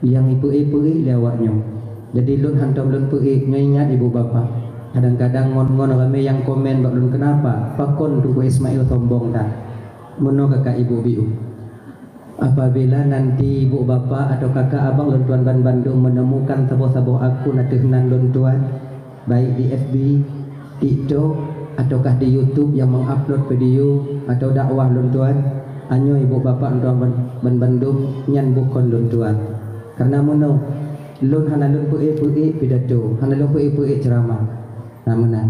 yang ibu-ibu lewatnya. Jadi lun hantam lun pergi ingat ibu bapa. Kadang-kadang ngon-ngon ramai yang komen bak lun kenapa pakon tu Ismail sombong tak mono kakak ibu biu. Apabila nanti ibu bapa atau kakak abang lun tuan ban Bandung menemukan sebuah akun ataunan lun tuan baik di FB, TikTok ataukah di YouTube yang mengupload video atau dakwah lun tuan, anyo ibu bapa lun ban Bandung nyan bukan lun tuan. Karena mono lun hana lun pu'i pidato, hana lun pu'i ceramah. Namanya.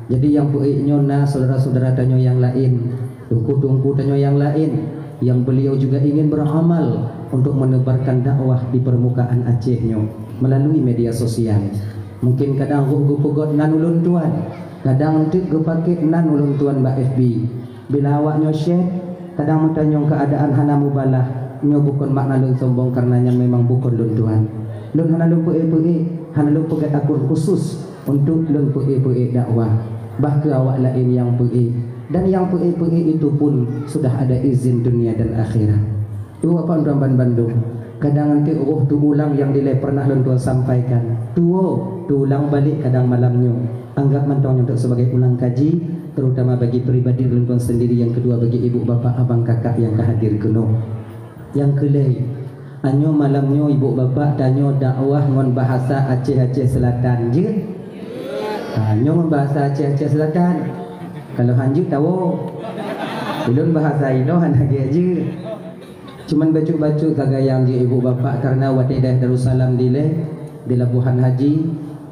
Jadi yang pu'i nyona saudara-saudara tanyo yang lain, tungku tanyo yang lain, yang beliau juga ingin beramal untuk menebarkan dakwah di permukaan Aceh melalui media sosial. Mungkin kadang gu pegot nan ulun tuan, kadang tik gu pakai nan ulun tuan ba FB. Bila awak nyo share, kadang mentanyong keadaan hana mubalah, nyo bukan makna lun sombong karenanya memang bukan lun tuan. Lun hana lun pu'i, hana lun pegat akun khusus untuk lun pu'i dakwah. Bahkan awak lain yang pu'i, dan yang pu'i itu pun sudah ada izin dunia dan akhirat. Itu apa Tuan Bandung? Kadang nanti tu ulang yang dilai pernah lun tuan sampaikan. Tu ulang balik kadang malamnya. Anggap mentong untuk sebagai ulang kaji, terutama bagi pribadi lun tuan sendiri. Yang kedua bagi ibu bapa abang kakak yang hadir kuno. Yang kelai, anyo malamnya ibu bapa danyo dakwah ngon bahasa Aceh Selatan je. Anyo bahasa Aceh Selatan. Kalau hanjuk tahu, belum bahasa ino anak aja. Cuman baju-baju kagayang di ibu bapa karena watidah Darussalam dile di Labuhan Haji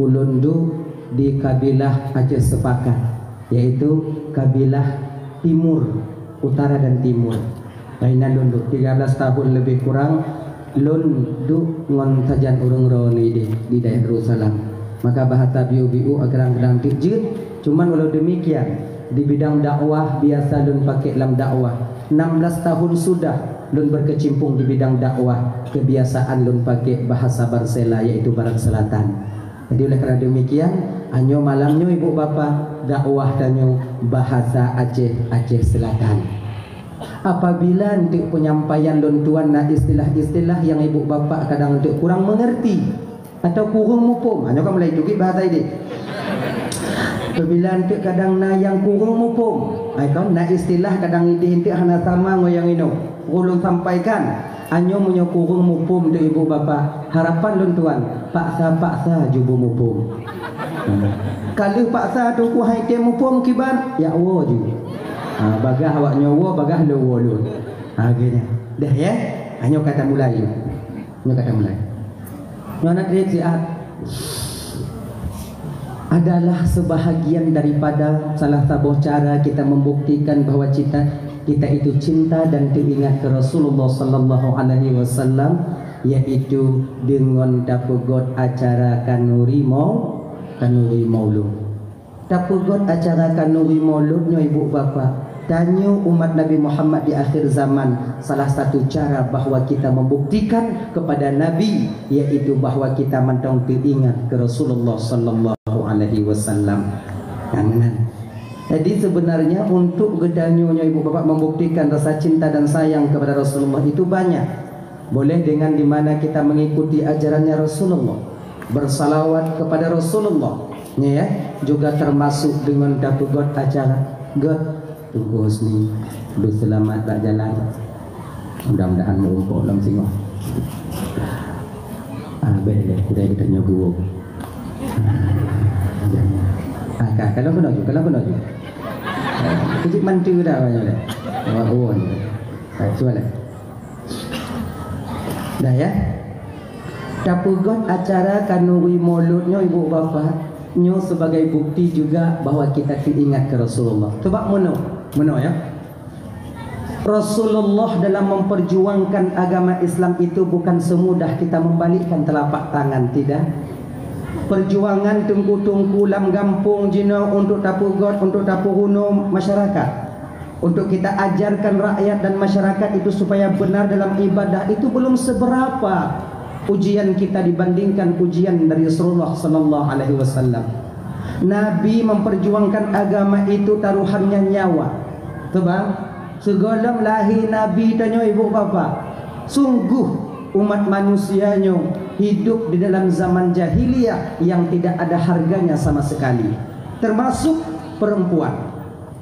ulundu di kabilah Aceh Sepakat, yaitu kabilah Timur, Utara dan Timur. Kainan lundu 13 tahun lebih kurang lundu ngon sajan urung roni di daerah Darussalam. Maka bahasa biu-biu agarang-agarang tijit. Cuman walau demikian di bidang dakwah biasa lun pakai dalam dakwah 16 tahun sudah lun berkecimpung di bidang dakwah. Kebiasaan lun pakai bahasa Barsela yaitu Barat Selatan. Jadi oleh kerana demikian anyo malamnya ibu bapa dakwah danyo bahasa Aceh Selatan. Apabila untuk penyampaian lun tuan na istilah-istilah yang ibu bapa kadang untuk kurang mengerti atau kurang mupum, anyo kan mulai juga bahasa ini. Apabila nanti kadang na yang kurang mupum, kau na istilah kadang inti hana sama ngoyang ino. Ulun sampaikan, anyo munyo kurang mupum tu ibu bapa. Harapan lun tuan, paksa jubu mupum. Kalau paksa tu ku hai ke mupum kiban, ya wo ju. Bagah awak nyowo, bagah lowo lun. Gini. Dah ya, anyo kata mulai. Anyo kata mulai. Nona siat adalah sebahagian daripada salah satu cara kita membuktikan bahwa kita itu cinta dan teringat ke Rasulullah sallallahu alaihi wasallam, yaitu dengan dapegot acara kanuri maulud. Dapegot acara kanuri mauludnya ibu bapa. Tanya umat Nabi Muhammad di akhir zaman, salah satu cara bahawa kita membuktikan kepada Nabi yaitu bahawa kita mentong teringat ke Rasulullah sallallahu alaihi wasallam. Jadi sebenarnya untuk gedanyonya ibu bapa membuktikan rasa cinta dan sayang kepada Rasulullah itu banyak. Boleh dengan di mana kita mengikuti ajarannya Rasulullah, bersalawat kepada Rasulullah, ya, juga termasuk dengan dapegot acara God tunggu Husni, udah selamat tak jalan. Mudah-mudahan merumpuk dalam singo. Boleh, kita nyobu. Kalau punaju. Kecik mantu dah banyak dah. Oh, soalan. Dah ya. Dapegot acara kanuri mauludnya ibu bapa nyo sebagai bukti juga bahawa kita teringat ke Rasulullah. Sebab Meno ya. Rasulullah dalam memperjuangkan agama Islam itu bukan semudah kita membalikkan telapak tangan, tidak. Perjuangan tungku-tungku lam gampung jina untuk tapugot, untuk tapuhuno masyarakat, untuk kita ajarkan rakyat dan masyarakat itu supaya benar dalam ibadah, itu belum seberapa ujian kita dibandingkan ujian dari Rasulullah sallallahu alaihi wasallam. Nabi memperjuangkan agama itu taruhannya nyawa. Sebab segala lahir Nabi tanya ibu bapa, sungguh umat manusianya hidup di dalam zaman jahiliyah yang tidak ada harganya sama sekali, termasuk perempuan.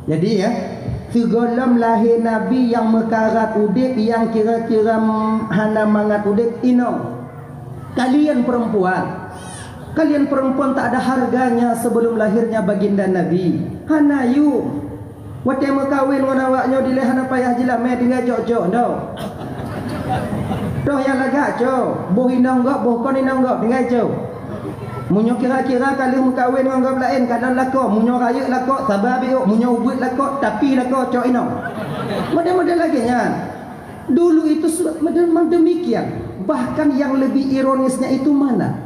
Jadi ya, segolom lahir Nabi yang mekarat udip, yang kira-kira hana mangat udip, kalian perempuan. Kalian perempuan tak ada harganya sebelum lahirnya baginda Nabi. Hana yu wate mekawin dengan awaknya di lehana payah jila me tinggal jok-jok ndo. Doh yang lagak jo, boh inang gak, boh kon inang gak tinggal jo. Munyo kira-kira kalian mekawin dengan orang lain kadang lako, munyo raya lako, sabar biok, munyo ubud lako, tapi lako cok inang. Model-model lagi nya. Dulu itu memang demikian. Bahkan yang lebih ironisnya itu mana?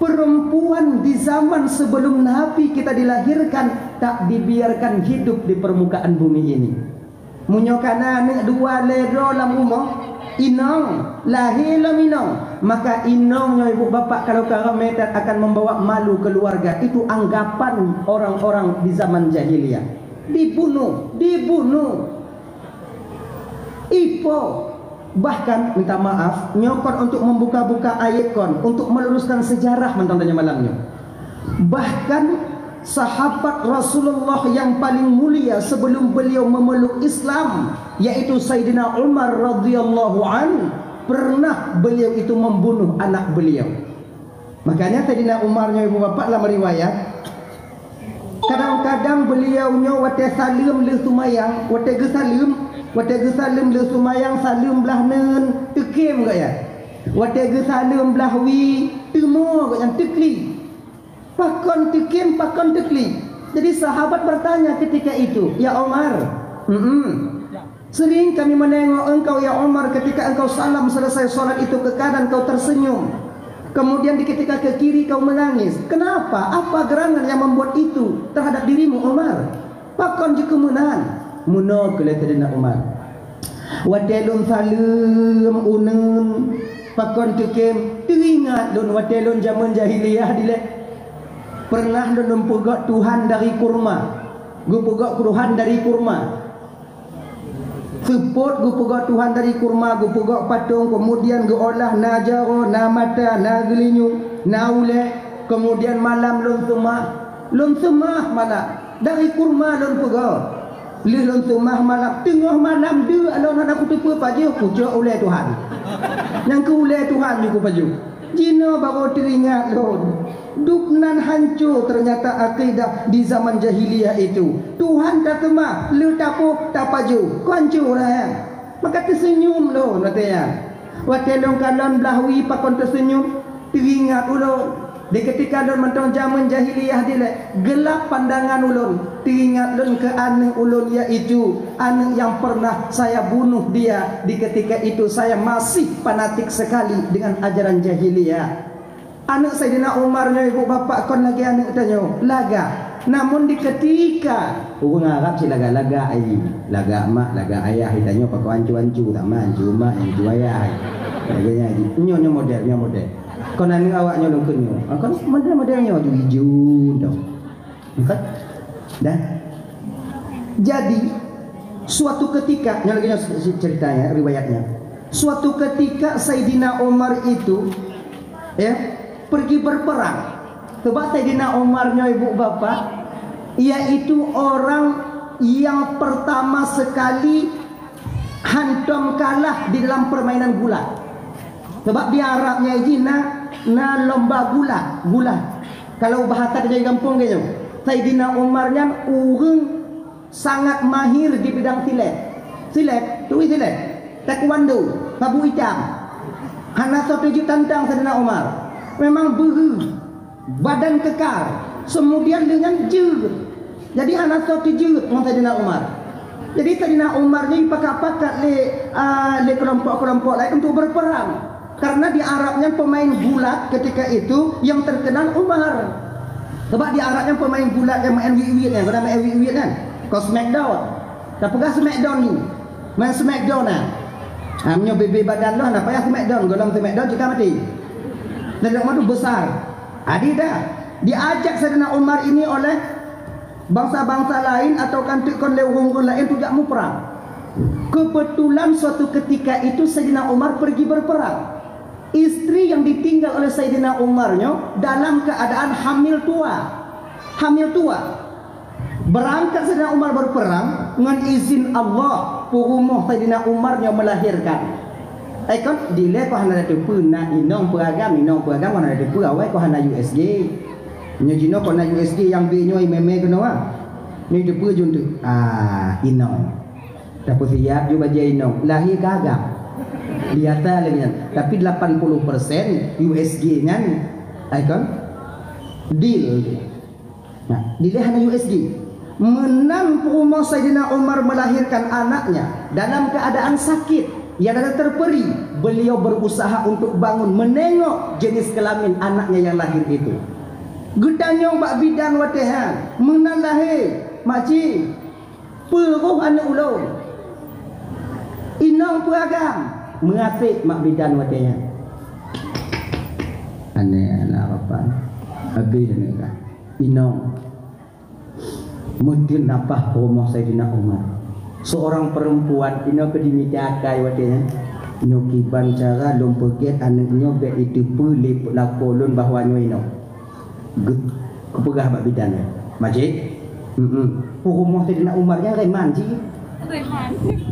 Perempuan di zaman sebelum Nabi kita dilahirkan tak dibiarkan hidup di permukaan bumi ini. Munyokana ni dua lero lam umong inong lahir lam inong, maka inongnya ibu bapak kalau karameter akan membawa malu keluarga. Itu anggapan orang-orang di zaman jahiliyah. Dibunuh ipo. Bahkan minta maaf nyokot untuk membuka-buka ayat kon, untuk meluruskan sejarah mentandanya malamnya. Bahkan sahabat Rasulullah yang paling mulia sebelum beliau memeluk Islam, yaitu Sayyidina Umar radhiyallahu an, pernah beliau itu membunuh anak beliau. Makanya Sayyidina Umarnya ibu bapak dalam riwayat, kadang-kadang beliaunya wate salim le sumayang, wate gesalim le sumayang salim belah nen tekim gak ya. Wate gesalim belah wi temo gak yang tekli. Pakon tekim pakon tekli. Jadi sahabat bertanya ketika itu, ya Umar, sering kami menengok engkau ya Umar ketika engkau salam selesai sholat itu ke kanan kau tersenyum, kemudian di ketika ke kiri kau menangis. Kenapa? Apa gerangan yang membuat itu terhadap dirimu Umar? Pakon je kemenangan muno keletadina Umar. Watelun salim unun pakon tekem teringat lun watelun zaman jahiliyah dile. Pernah lun pegak Tuhan dari kurma. Gu pegak Tuhan dari kurma. Sepot gu pegak Tuhan dari kurma, gu pegak patung, kemudian gu olah na jaro, na mata, na gelinyu, na ule, kemudian malam lun semah malam dari kurma lun pegak. Lilun tumah malam, tengah malam dia alon nak kutu paju pucuk oleh Tuhan. Yang ke oleh Tuhan juga paju. Jina baru teringat lon. Dupnan hancur ternyata akidah di zaman jahiliyah itu. Tuhan tak temah, lu tapo tak paju. Kau hancur ya. Maka tersenyum lon katanya. Watelong kalon belahwi pakon tersenyum, teringat ulun. Di ketika ulun mentong zaman jahiliyah dia gelap pandangan ulun, teringat ulun ke anak ulun iaitu anak yang pernah saya bunuh dia. Di ketika itu saya masih fanatik sekali dengan ajaran jahiliyah. Anak Sayyidina Umarnya ibu bapak kon lagi anak tanya laga. Namun di ketika orang Arab si laga-laga ai, laga mak, laga ayah ditanya pakai ancu-ancu tak mak, ancu mak, ancu ayah. Laganya nyonya model. Kon anu awaknya long kenyo. Kon model-modelnya hijau dah. Bukan? Dah. Jadi suatu ketika, yang lagi ceritanya, riwayatnya. Suatu ketika Sayyidina Umar itu pergi berperang. Sebab Sayyidina Umarnya ibu bapak, yaitu orang yang pertama sekali hantam kalah di dalam permainan gulat. Sebab di Arabnya ini na lomba gulat. Kalau bahasa dari kampung gitu, Sayyidina Umarnya orang sangat mahir di bidang silet, taekwondo, tabu hitam. Hana setuju tentang Sayyidina Umar. Memang badan kekar, kemudian dengan jer. Jadi hana setuju dengan Sayyidina Umar. Jadi Sayyidina Umarnya dipakat-pakat le kelompok-kelompok lain untuk berperang. Karena di Arabnya pemain gulat ketika itu yang terkenal Umar. Sebab di Arabnya pemain gulat yang main wiwit kan, kau main wiwit kan? Kau Smackdown. Tak pegah Smackdown ni. Main Smackdown nah. Hamnya bebe badan lo nak payah Smackdown, golong Smackdown juga mati. Dan yang itu besar. Adi dah. Diajak Sayyidina Umar ini oleh bangsa-bangsa lain atau kantik-kon lewung lain tidak mau perang. Kebetulan suatu ketika itu Sayyidina Umar pergi berperang. Istri yang ditinggal oleh Sayyidina Umarnya dalam keadaan hamil tua. Hamil tua. Berangkat Sayyidina Umar berperang dengan izin Allah, purumuh Sayyidina Umarnya melahirkan. Kan dile ko hana depu na inong peragam hana depu awai ko hana USG. Nyo jino ko na USG yang B nyo meme kono wa. Ni depu jun tu. Inong. Dapat siap juga dia inong. Lahir kagak. Lihat tapi 80% USG nya icon deal. Nah, dilihat USG menang rumah Sayyidina Umar melahirkan anaknya dalam keadaan sakit yang ada terperi. Beliau berusaha untuk bangun menengok jenis kelamin anaknya yang lahir itu. Gedanyong bak bidan watehan menang lahir makcik peruh anak ulun inong peragam mengasih mak bidan wadanya. Aneh anak apa? Habis ni kan. Inong. Mungkin napah rumah Sayyidina Umar. Seorang perempuan ino kedimitakai wadanya. Nyokiban cara lompoket anaknya be itu pulih lakolon bahwa nyoino. Kepegah mak bidan. Majid. Rumah Sayyidina Umar yang preman ji.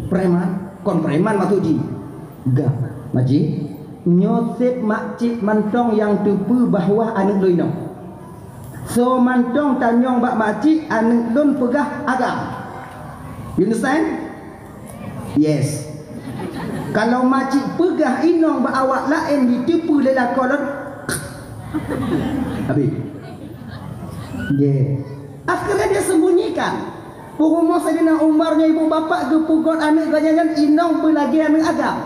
Preman. Kon preman matuji. Gak, maji nyosep makcik mantong yang tupu bahwa anak loino. So mantong tanyong bak makcik anak lon pegah agam. You understand? Yes. Kalau makcik pegah inong bak awak lain ditipu lela kolon. Habis. Yeah. Akhirnya dia sembunyikan. Rumah Sayyidina Umarnya ibu bapak gepugot anak ganyangan inong pelagi anak agam.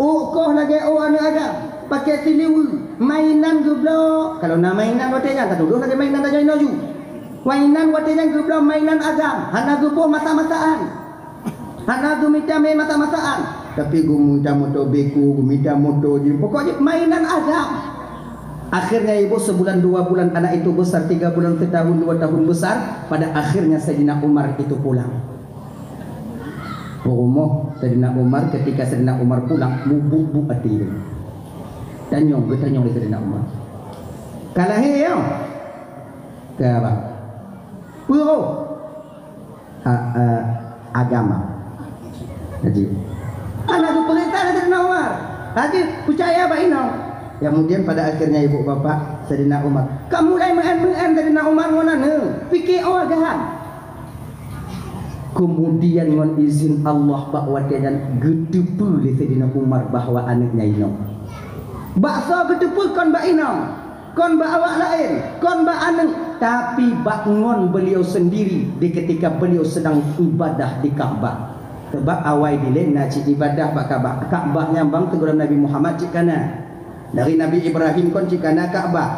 Koh lagi anak agam pakai tiliwu mainan geblok. Kalau nak mainan watenya tak duduk lagi mainan tak join ju. Mainan watenya geblok mainan agam. Hana gebuh masa-masaan. Hana gemita main masa-masaan. Tapi gumita motor beku, gumita motor je. Pokoknya mainan agam. Akhirnya ibu sebulan 2 bulan anak itu besar, 3 bulan setahun 2 tahun besar. Pada akhirnya Sayyidina Umar itu pulang. Rumah Sayyidina Umar ketika Sayyidina Umar pulang bubuk hati. Tanyong di Sayyidina Umar. Kalah yo. Ke apa? Puro. Agama. Jadi anak tu perintah Sayyidina Umar. Haji percaya apa ini? Kemudian pada akhirnya ibu bapak Sayyidina Umar, kamu mulai men Sayyidina Umar mana fikir agama. Kemudian dengan izin Allah bahwa dia gedepu li Sayyidina Umar bahwa anaknya inong. Bakso gedepu kon bak inong, kon bak awak lain, kon bak anak. Tapi bangun beliau sendiri di ketika beliau sedang ibadah di Ka'bah. Sebab awal dile nak ibadah bak Ka'bah. Ka'bah nyambang teguran Nabi Muhammad cikana. Dari Nabi Ibrahim kon cikana Ka'bah.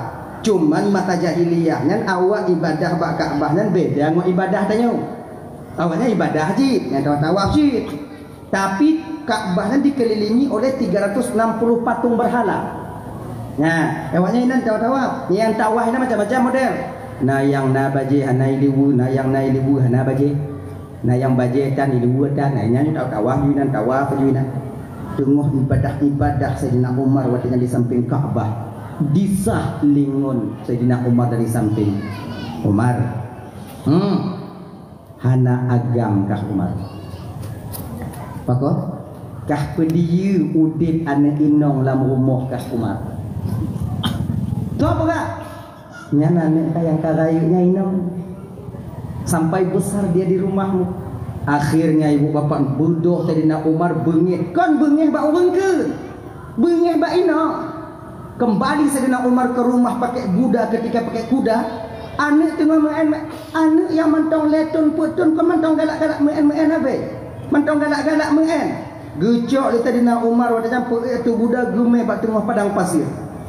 Cuman mata jahiliyahnya awak ibadah bak Ka'bahnya beda dengan ibadah tanya. Awalnya ibadah haji, yang tawaf haji. Tapi Ka'bahnya dikelilingi oleh 360 patung berhala. Nah, awalnya ini tawaf. Yang tawaf ini macam-macam model. Nah yang na baje hana iliwu, nah yang na iliwu hana baje. Nah yang baje tan iliwu tan, nah yang tawaf yunan tawaf yunan. Tengok ibadah-ibadah Sayyidina Umar waktu di samping Ka'bah. Disah lingun Sayyidina Umar dari samping Umar. Hana agam kah Umar. Pakot kah pediu udip anak inong lam rumah kah Umar. Tu apa kah? Nyana nek yang karayunya inong sampai besar dia di rumahmu. Akhirnya ibu bapak bodoh Sayyidina Umar bengih. Kon bengih bak urang ke? Bengih bak inong. Kembali Sayyidina Umar ke rumah pakai kuda. Ketika pakai kuda, anak tengah main, anak yang mentong letun putun kau mentong galak-galak main abe, mentong galak-galak main. Gecok di Sayyidina Umar waktu campur itu budak gemeh bak tengah padang pasir.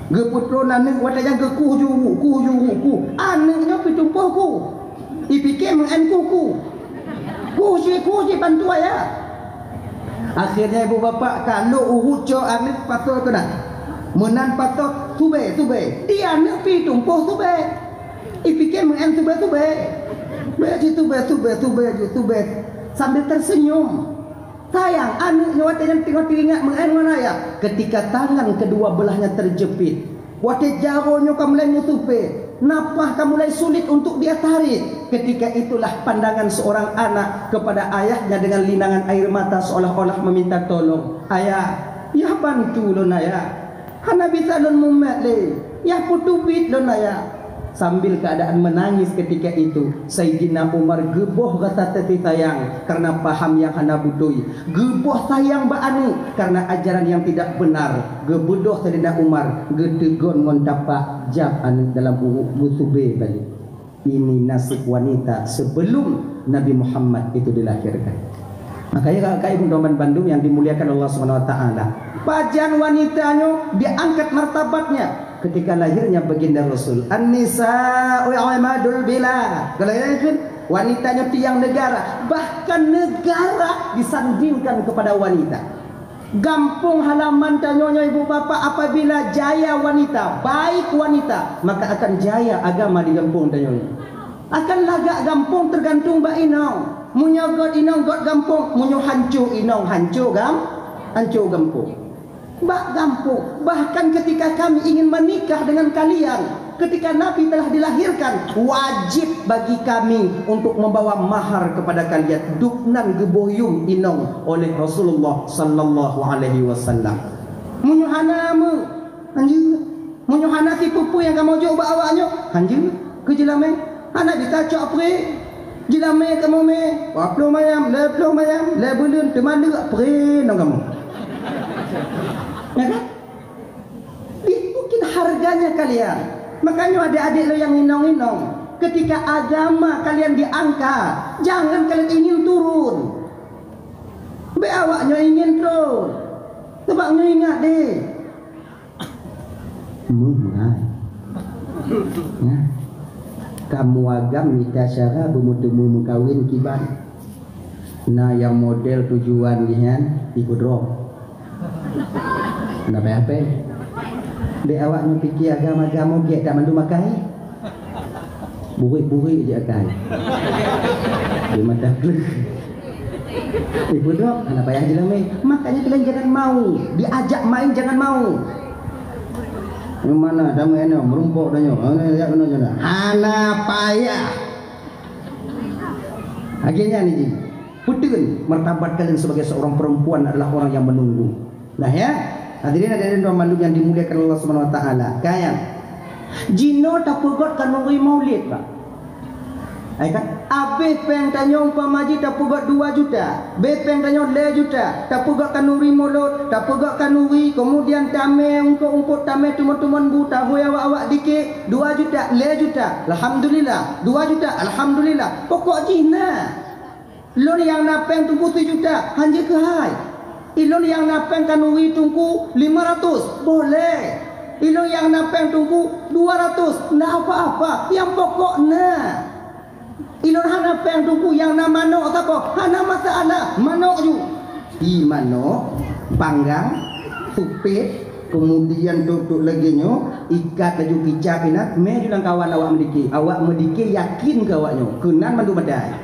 Geputron anak waktu yang kuh juru. Anaknya pitumpuh ku. Dipikir main kuku. Kusi bantu ayah. Akhirnya ibu bapak kalau uhuco anak patut kena. Menan patut sube. Dia anak pitumpuh sube. Ipikir main sube. Tube. Sambil tersenyum. Sayang, anak nyawat yang tengok teringat mana ya? Ketika tangan kedua belahnya terjepit, wate jaronyo kamu mulai mutupe, napah kamu mulai sulit untuk dia tarik. Ketika itulah pandangan seorang anak kepada ayahnya dengan linangan air mata seolah-olah meminta tolong. Ayah, ya bantu lon ayah. Hana bisa lon mumet le. Ya putubit lon ayah. Sambil keadaan menangis ketika itu, Sayyidina Umar geboh rasa teti sayang karena paham yang hana butui. Geboh sayang ba'anu karena ajaran yang tidak benar. Gebodoh Sayyidina Umar getegon ngontapak jab anu dalam musube balik. Ini nasib wanita sebelum Nabi Muhammad itu dilahirkan. Makanya kakak ibu Doman Bandung yang dimuliakan Allah Subhanahu Wa Taala, pajan wanitanya diangkat martabatnya ketika lahirnya baginda Rasul. An-nisa'u imadul bilad. Kalau kan wanitanya tiang negara, bahkan negara disandingkan kepada wanita. Gampung halaman tanyonya ibu bapak, apabila jaya wanita, baik wanita, maka akan jaya agama di gampung tanyonya. Akan lagak gampung tergantung ba inong. Munyo god inong god gampung, munyo hancu inong hancu hancu gampung. Bak gampung. Bahkan ketika kami ingin menikah dengan kalian, ketika Nabi telah dilahirkan, wajib bagi kami untuk membawa mahar kepada kalian. Duknan geboyung inong oleh Rasulullah sallallahu alaihi wasallam. Munyo hanamu anjir. Munyo hana si pupu yang kamu coba awaknya anjir ke jelame. Anak ditacok pre. Jelame kamu me. Waplo mayam, le bulun teman dekat pre nang kamu. Ya kan? Mungkin harganya kalian. Makanya adik-adik lo yang inong-inong, ketika agama kalian diangkat, jangan kalian ingin turun. Be awaknya ingin turun. Sebabnya ingat deh. Mulai. Ya. Kamu agam minta syara bermutemu mengkawin kiban. Nah yang model tujuan nihan ikut roh. Nak apa? Dek awaknya fikir agama-agama giat tak mandu makai. Burik-burik je akai. Dia mata klek. Ibu dok, anak payah je lah mai. Makanya kalian jangan mau. Diajak main jangan mau. Yang mana dah main dah merumpuk dah nyo. Ana kena je dah. Ana payah. Akhirnya ni ji. Putun martabat kalian sebagai seorang perempuan adalah orang yang menunggu. Nah ya, hadirin Doman Bandung yang dimuliakan Allah Subhanahu Wa Taala. Kayan. Jino tak pugot kan ngui maulid pak. Ai kan? Abe peng tanyo umpamaji tak pugot 2 juta. Be peng tanyo 2 juta. Tak pugot kan ngui mulut, tak pugot kan ngui, kemudian tame ungkut tame tumun-tumun buta hoy awak dikit 2 juta, 2 juta. Alhamdulillah. 2 juta, alhamdulillah. Pokok jina. Lon yang napeng tunggu 7 juta, hanje ke hai. Ilon yang napeng kanui tunggu 500, boleh. Ilon yang napeng tunggu 200, ndak apa-apa. Yang pokoknya ilon hana peng tunggu yang nama manok apa? Hana masalah, manok ju. I manok, panggang, supit, kemudian tutup lagi nyo, ikat laju kicap inat, me julang kawan awak mendiki. Awak mendiki yakin ke awaknya, kenan mandu medai.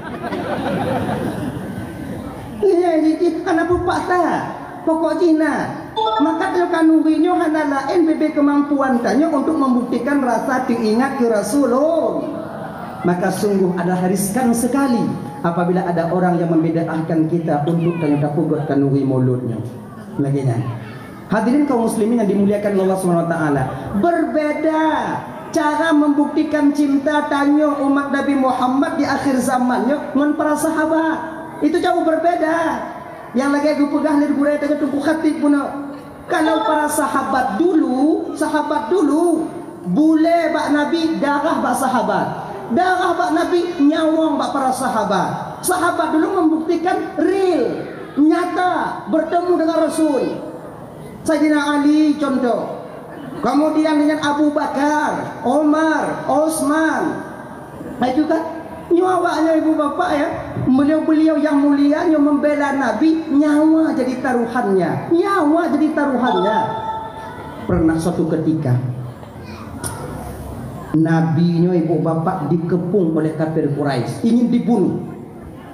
Iya, jadi hana pupaksa. Pokok Cina. Maka kanurinya hana lain bebe kemampuan tanya untuk membuktikan rasa diingat ke Rasulullah. Maka sungguh adalah riskan sekali apabila ada orang yang membedakan kita untuk tanya pugot kanuri mulutnya. Lagi kan? Hadirin kaum muslimin yang dimuliakan Allah Subhanahu Wa Taala. Berbeda cara membuktikan cinta tanya umat Nabi Muhammad di akhir zamannya dengan para sahabat. Itu jauh berbeda. Yang lagi aku pegah lir gurai tanya tubuh khatib pun. Kalau para sahabat dulu boleh bak Nabi darah bak sahabat. Darah bak Nabi nyawang bak para sahabat. Sahabat dulu membuktikan real, nyata bertemu dengan Rasul. Sayyidina Ali contoh. Kemudian dengan Abu Bakar, Omar, Osman. Nah itu kan nyawanya ibu bapak ya. Beliau-beliau yang mulia yang membela Nabi, nyawa jadi taruhannya. Nyawa jadi taruhannya. Pernah suatu ketika Nabinya ibu bapak dikepung oleh kafir Quraisy, ingin dibunuh.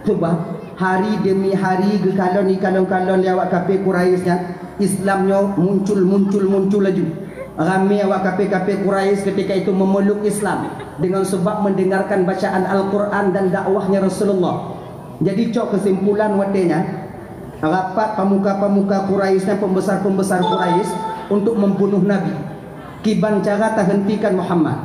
Sebab hari demi hari kalon awak kape Quraisy Islamnya muncul laju. Ramai awak kape Quraisy ketika itu memeluk Islam dengan sebab mendengarkan bacaan Al-Quran dan dakwahnya Rasulullah. Jadi cok kesimpulan watenya, rapat pemuka-pemuka Quraisy, pembesar-pembesar Quraisy untuk membunuh Nabi. Kiban cara tak hentikan Muhammad.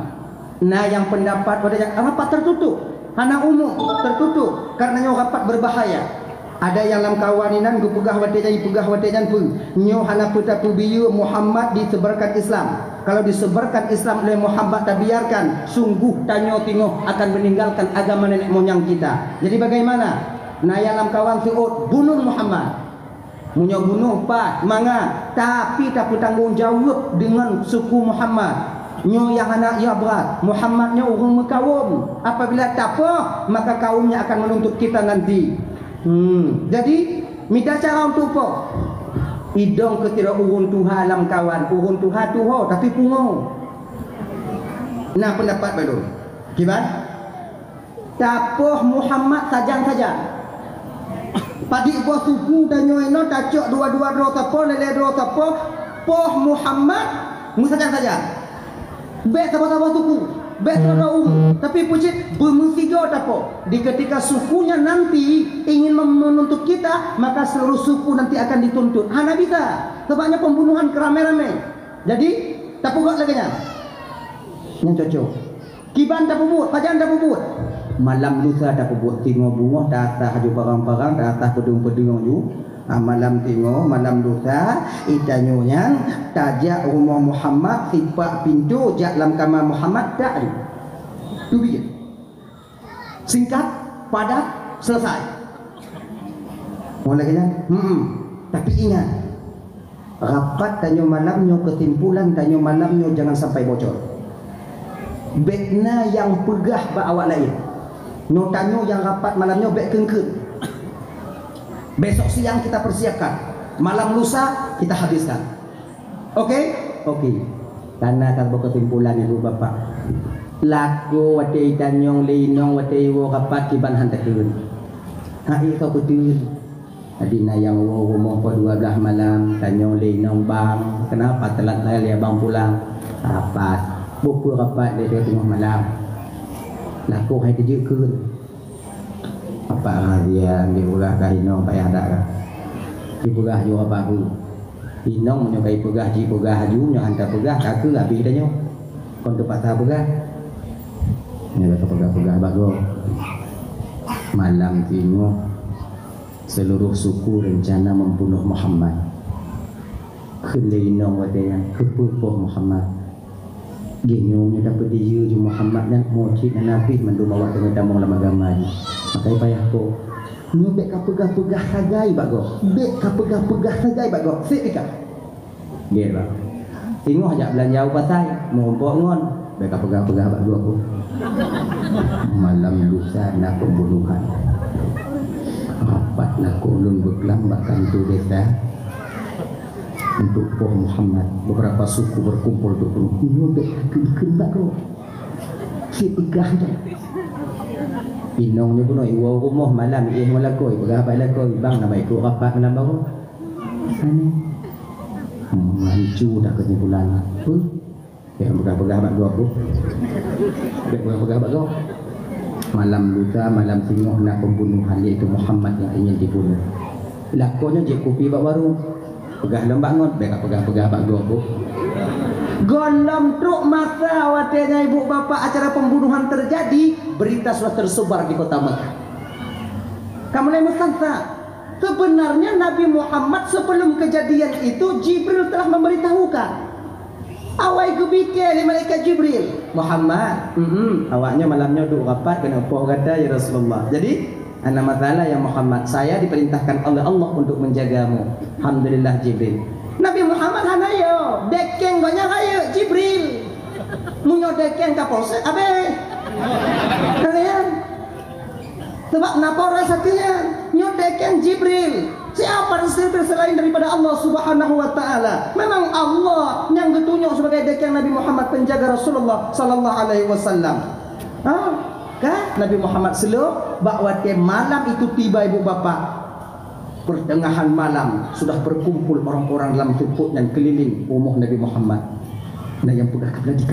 Nah yang pendapat wadanya rapat tertutup, hana umum tertutup, karenanya rapat berbahaya. Ada yang dalam kawaninan gupegah watejan pun nyo hana puta pubiyu Muhammad disebarkan Islam. Kalau disebarkan Islam oleh Muhammad tak biarkan, sungguh tanyo tingoh akan meninggalkan agama nenek moyang kita. Jadi bagaimana? Nah yang dalam kawan tuut bunuh Muhammad. Munyo bunuh pat manga, tapi tak bertanggung jawab dengan suku Muhammad. Nyo yang anak ya berat, Muhammadnya orang mekawum. Apabila tak apa, maka kaumnya akan menuntut kita nanti. Jadi minta cara untuk apa? Idong ketira urun Tuhan alam kawan, urun Tuhan tuho tapi pungo. Nah pendapat baru. Gimana? Tapoh Muhammad sajang saja. Padi buah suku dan nyoeno tacok dua-dua ro tapo lele ro tapo poh Muhammad musajang saja. Bet tapo-tapo suku. Tapi pucit bermusigo tapo. Di ketika sukunya nanti ingin menuntut kita, maka seluruh suku nanti akan dituntut. Hana bisa. Sebabnya pembunuhan kerame-rame. Jadi tak buat lagi nya. Yang cocok. Kiban tak buat, pajan tak buat. Malam lusa tak buat tingo bunga, tak haju parang-parang, tak pedung-pedung ju. Malam tingo, malam lusa itanyonya tajak rumah Muhammad tipak pintu jak dalam kamar Muhammad tak ada. Itu dia. Singkat, padat, selesai. Mulai kan? Tapi ingat, rapat tanyo malamnya, kesimpulan tanyo malamnya jangan sampai bocor. Bekna yang pegah ba awak lain. Notanyo yang rapat malamnya bek kengkut. Besok siang kita persiapkan, malam lusa kita habiskan. Oke? Oke. Karena kalau kesimpulan ibu bapak, laku wate tanyong linong wate wo rapat kiban hantakun. Hai kau betul. Adina yang wo rumah po 12 malam tanyong linong bang. Kenapa telat ya bang pulang? Rapat. Buku rapat dia tengah malam. Laku hai dijukun. Apa dia dibulah ka hinong payah dak ka dibugah jo apa hu hinong menyokai pegah ji pegah ju nyo hantar pegah ka ke habis dah nyo kon tu patah pegah ni ka pegah bago malam tingo seluruh suku rencana membunuh Muhammad kelinong wadanya kepupuh Muhammad genyong dapat dia ju Muhammad dan mocik dan nabi mendum awak dengan damong lama agama ni. Makai payah ko. Ni bek ka pegah-pegah sagai bago. Bek ka pegah-pegah sagai bago. Sik ikak. Dia bang. Tengok ajak belanja pasai, ngompok ngon. Bek ka pegah-pegah bago aku. Malam lusa nak pembunuhan. Rapat nak ulun beklam bahkan tu desa. Untuk Poh Muhammad, beberapa suku berkumpul untuk ini bek keun bago. Sik ikah je. Inongnya pun iwa rumah malam ia melakoi berapa lakoi bang nama ikut rapat malam baru. Mancu dah kesimpulan. Yang berapa bak gua aku. Berapa bak gua. Malam lusa malam tengok nak pembunuhan iaitu Muhammad yang ingin dibunuh. Lakonya je kopi bak baru. Pegah lembak ngot pegah bak gua aku. Gondom truk masa watenya ibu bapak acara pembunuhan terjadi, berita sudah tersebar di kota Mekah. Kamu mulai mengatakan sebenarnya Nabi Muhammad sebelum kejadian itu Jibril telah memberitahukan. Awai kubike li malaikat Jibril. Muhammad, awaknya malamnya duk rapat kena poh kata ya Rasulullah. Jadi ana masalah ya Muhammad, saya diperintahkan oleh Allah untuk menjagamu. Alhamdulillah Jibril. Nabi Muhammad hanayo dekeng banyak ayo Jibril munyo dekeng kapolsek abe kalian sebab napa rasanya nyo dekeng Jibril siapa Jibril selain daripada Allah Subhanahu wa taala. Memang Allah yang ditunjuk sebagai dekeng Nabi Muhammad penjaga Rasulullah sallallahu alaihi wasallam. Kah Nabi Muhammad selok bahwa malam itu tiba ibu bapa. Pertengahan malam sudah berkumpul orang-orang dalam tumpuk dan keliling rumah Nabi Muhammad. Nah yang sudah beladi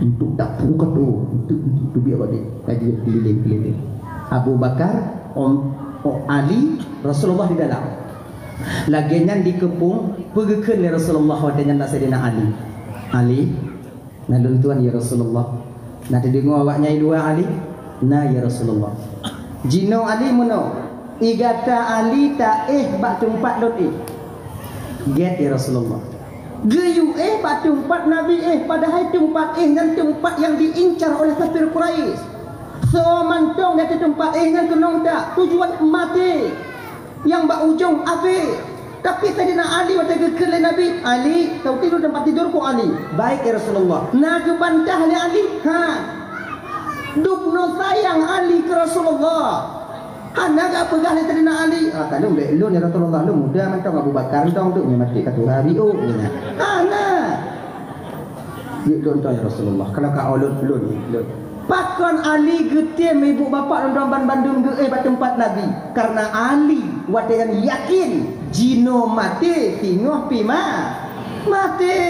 untuk tak buka tu untuk biar balik lagi keliling. Abu Bakar, Ali, Rasulullah di dalam. Laginya dikepung pergi ke Rasulullah wadanya nak Sayyidina Ali. Ali, nalun tuan ya Rasulullah. Nak dengar awaknya dua Ali. Nah ya Rasulullah. Jino Ali mono. Igata Ali ta bak tempat dot get ya Rasulullah. Geyu bak tempat Nabi padahal tempat dan tempat yang diincar oleh kafir Quraisy. So mantong dari tempat yang kenong tak tujuan mati yang bak ujung api. Tapi Sayyidina Ali waktu ke Nabi, Ali kau tidur tempat tidurku Ali. Baik ya Rasulullah. Nah kebantah ni Ali. Dukno sayang Ali ke Rasulullah. Anak gak pegang ni Sayyidina Ali. Kalau belum ya Rasulullah lu muda mantong Abu Bakar dong tu mati katu hari nya. Anak. Yuk contoh ya Rasulullah. Kalau kau ulun. Pakon Ali getem ibu bapa dan Bandung ge tempat Nabi. Karena Ali wadayan yakin jino mati tingoh pima mati.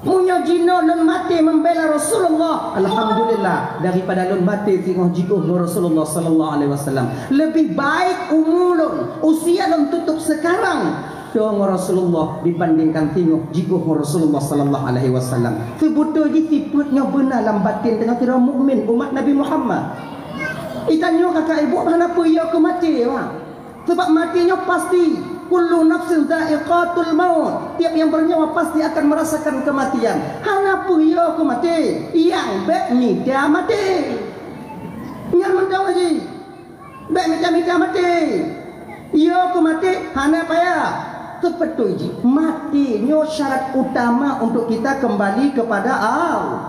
Munyo jino lun mati membela Rasulullah. Alhamdulillah daripada lun mati tingoh jikuh Rasulullah sallallahu alaihi wasallam. Lebih baik umulun usia lun tutup sekarang dong Rasulullah dibandingkan tingoh jikuh Rasulullah sallallahu alaihi wasallam. Sebutul disiputnya benar dalam batin tengah kira mukmin umat Nabi Muhammad. Itanyo kakak ibu kenapa ia ke mati sebab matinya pasti. Kullu nafsin dha'iqatul maut. Tiap yang bernyawa pasti akan merasakan kematian. Kenapa ia ke mati? Yang baik mida mati. Yang mentang lagi baik mida mati. Ia ke mati kenapa ya? Seperti matinya syarat utama untuk kita kembali kepada Allah.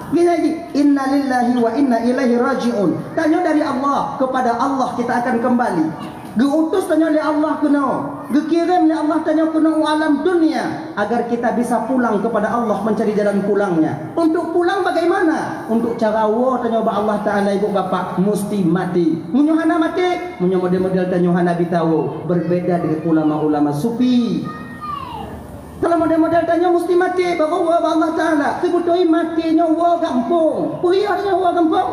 Gini lagi, inna lillahi wa inna ilaihi raji'un. Tanya dari Allah kepada Allah kita akan kembali. Geutus tanya oleh Allah kena, gekirim oleh Allah tanya kena alam dunia agar kita bisa pulang kepada Allah mencari jalan pulangnya. Untuk pulang bagaimana? Untuk cara tanya Allah Taala ibu bapa mesti mati. Munyohana mati, munyo model-model tanya Nabi tahu berbeda dengan ulama-ulama sufi. Kalau model-model tanya mesti mati, baru Allah Taala sebutoi matinya wa gampung. Puyahnya wa gampung.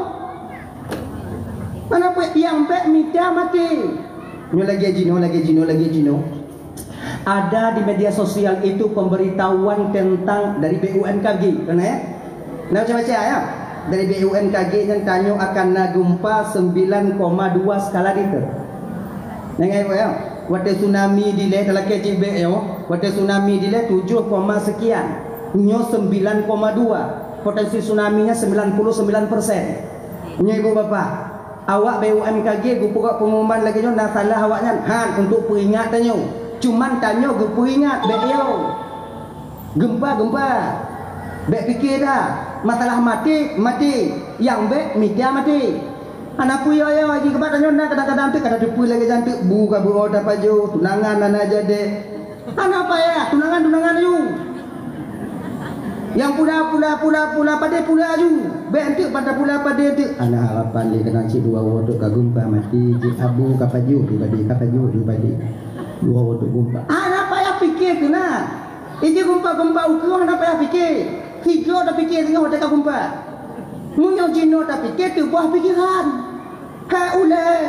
Mana pun yang baik minta mati. Nyo lagi jino. Ada di media sosial itu pemberitahuan tentang dari BUMKG, kena ya? Nah baca ya. Dari BUMKG yang tanya akan gempa 9,2 skala Richter. Nengai ya. Waktu tsunami dile dalam KJB ya. Waktu tsunami dile 7, sekian. Nyo 9,2. Potensi tsunami-nya 99%. Nyo ibu bapak. Awak BUMKG gu pokok pengumuman lagi nyo nak salah awaknya untuk peringat tanya. Cuman tanya gu peringat beliau. Gempa. Bek fikir dah. Masalah mati. Yang bek mikir mati. Anak puyo ya lagi kebat tanya nak kadang-kadang tu kada depu lagi cantik buka beroda paju tunangan ana jadi. Anak apa ya? Tunangan you. Yang pula pada pula ju. Bentuk pada pula pada tu. Anak harapan dia kena cik dua waktu kagumpa mati cik abu kapaju di badi. Dua waktu gumpa. Anak apa ya fikir kena. Ini gumpa ukur anak apa ya fikir. Tiga dah fikir tengah waktu kagumpa. Munyo jino dah fikir tu buah pikiran. Kai ulai.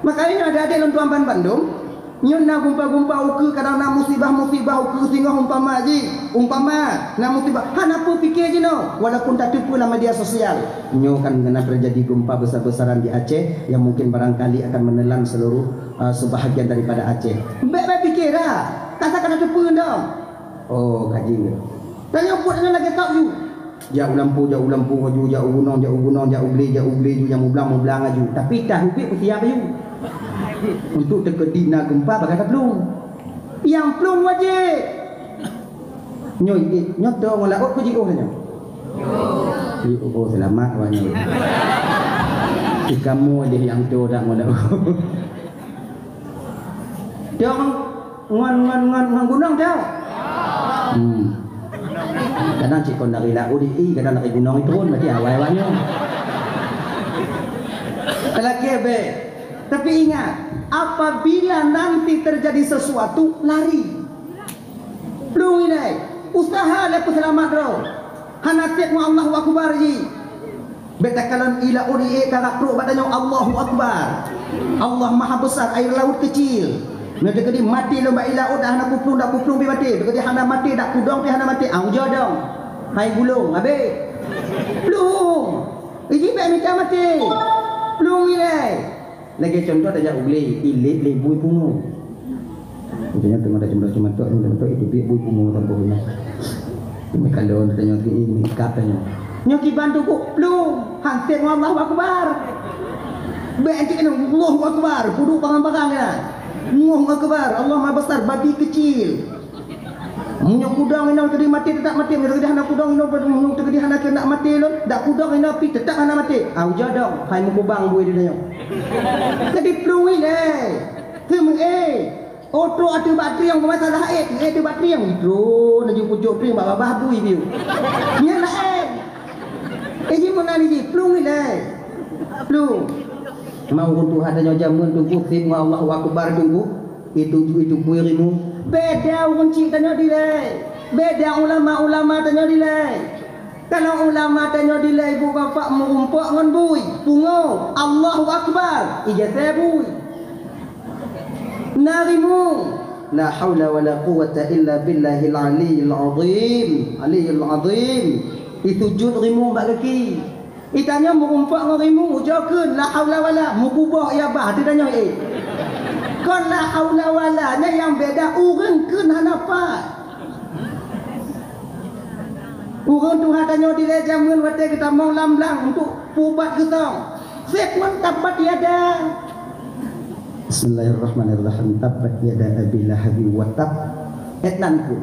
Makanya ada dalam tuan Bandung. Nyon na gumpa ukur kadang na musibah ukur sehingga umpama na musibah kenapa fikir je no walaupun tak tipu dalam media sosial nyo kan kena terjadi gempa besar-besaran di Aceh yang mungkin barangkali akan menelan seluruh sebahagian daripada Aceh. Baik fikir dah kata kena tipu dong. Oh kaji tanya buat lagi tak you jauh lampu jauh gunung jauh ubli yang mublang aju tapi dah hubik siapa you untuk terkedina gempa bagaimana belum yang belum wajib nyot dong lah kok puji tanya selamat wanya kamu dia yang tu dah mula dong ngon gunung dah Kadang cik kon dari laut di, kadang dari gunung turun berarti awal-awalnya. Lelaki be. Tapi ingat, apabila nanti terjadi sesuatu, lari. Belum ini, usaha lepas selamat roh. Hanatik mu Allahu Akbar ji. Beta kalau ila uri karak pro badannya Allahu Akbar. Allah Maha Besar, air laut kecil. Nanti kedi mati lomba ila dah hana puplung dak puplung pi mati. Kedi hana mati dak kudong pi hana mati. Au jodong. Hai gulung, abe. Belum. Iji be minta mati. Belum ini. Lagi contoh ada ugli, ilit le bui pungu. Maksudnya tengah ada cuma itu dia bui pungu tanpa guna. Ini kalau tanya ini katanya. Nyoki bantu ku belum. Hantir Allahu Akbar. Be antik ni Allahu Akbar, kudu bangang-bangang ya. Allahu Akbar, Allah Maha Besar, babi kecil. Munyo kudang ina kedi mati tetap mati, munyo kedi hana kudang ina munyo kedi hana kena mati lo, dak kudang ina pi tetap hana mati. Au jadong, hai mu kubang bui dia. Kedi plui le. Kem otro atu bateri yang masalah tu bateri yang hidro na ju pujuk tri ba bah bui biu. Nya la ji mana ni plui le. Plu. Mau Tuhan tanya jamun tunggu tim Allahu Akbar tunggu. Itu bui rimu. Beda orang cik tanya dilai. Beda ulama-ulama tanya dilai. Kalau ulama tanya dilai ibu bapa merumpak dengan bui. Pungo. Allahu Akbar. Ijazah bui. Narimu. La hawla wa la quwata illa billahil aliyyil azim. Aliyyil azim. Itu jud rimu mbak kaki. Itanya merumpak dengan rimu. Jokun. La hawla wa la. Mukubah ya bah. Dia tanya kon la haula wala nya yang beda urang keun hanapa urang Tuhan tanya di jamun wate kita mau lamblang untuk pubat kita sekwan tabat yada Bismillahirrahmanirrahim tabat yada abi lahab wa tab etnanku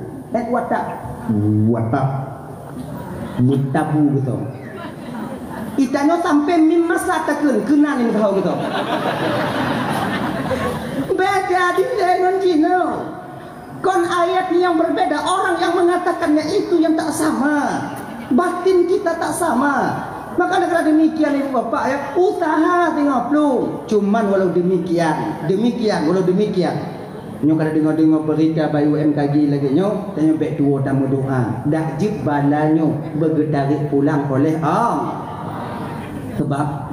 watab mutabu gitu itanya sampai mimasa takeun keunan ini kau gitu beda dengan Cina. Kon ayat yang berbeda, orang yang mengatakannya itu yang tak sama. Batin kita tak sama. Maka dengan demikian ibu bapak ya, usaha tengok belum. Cuman walau demikian walau demikian. Nyo kada dengar berita bayu MKG lagi nyo, tanya baik dua tamu doa. Dak jib balanyo bergedarik pulang oleh Allah. Sebab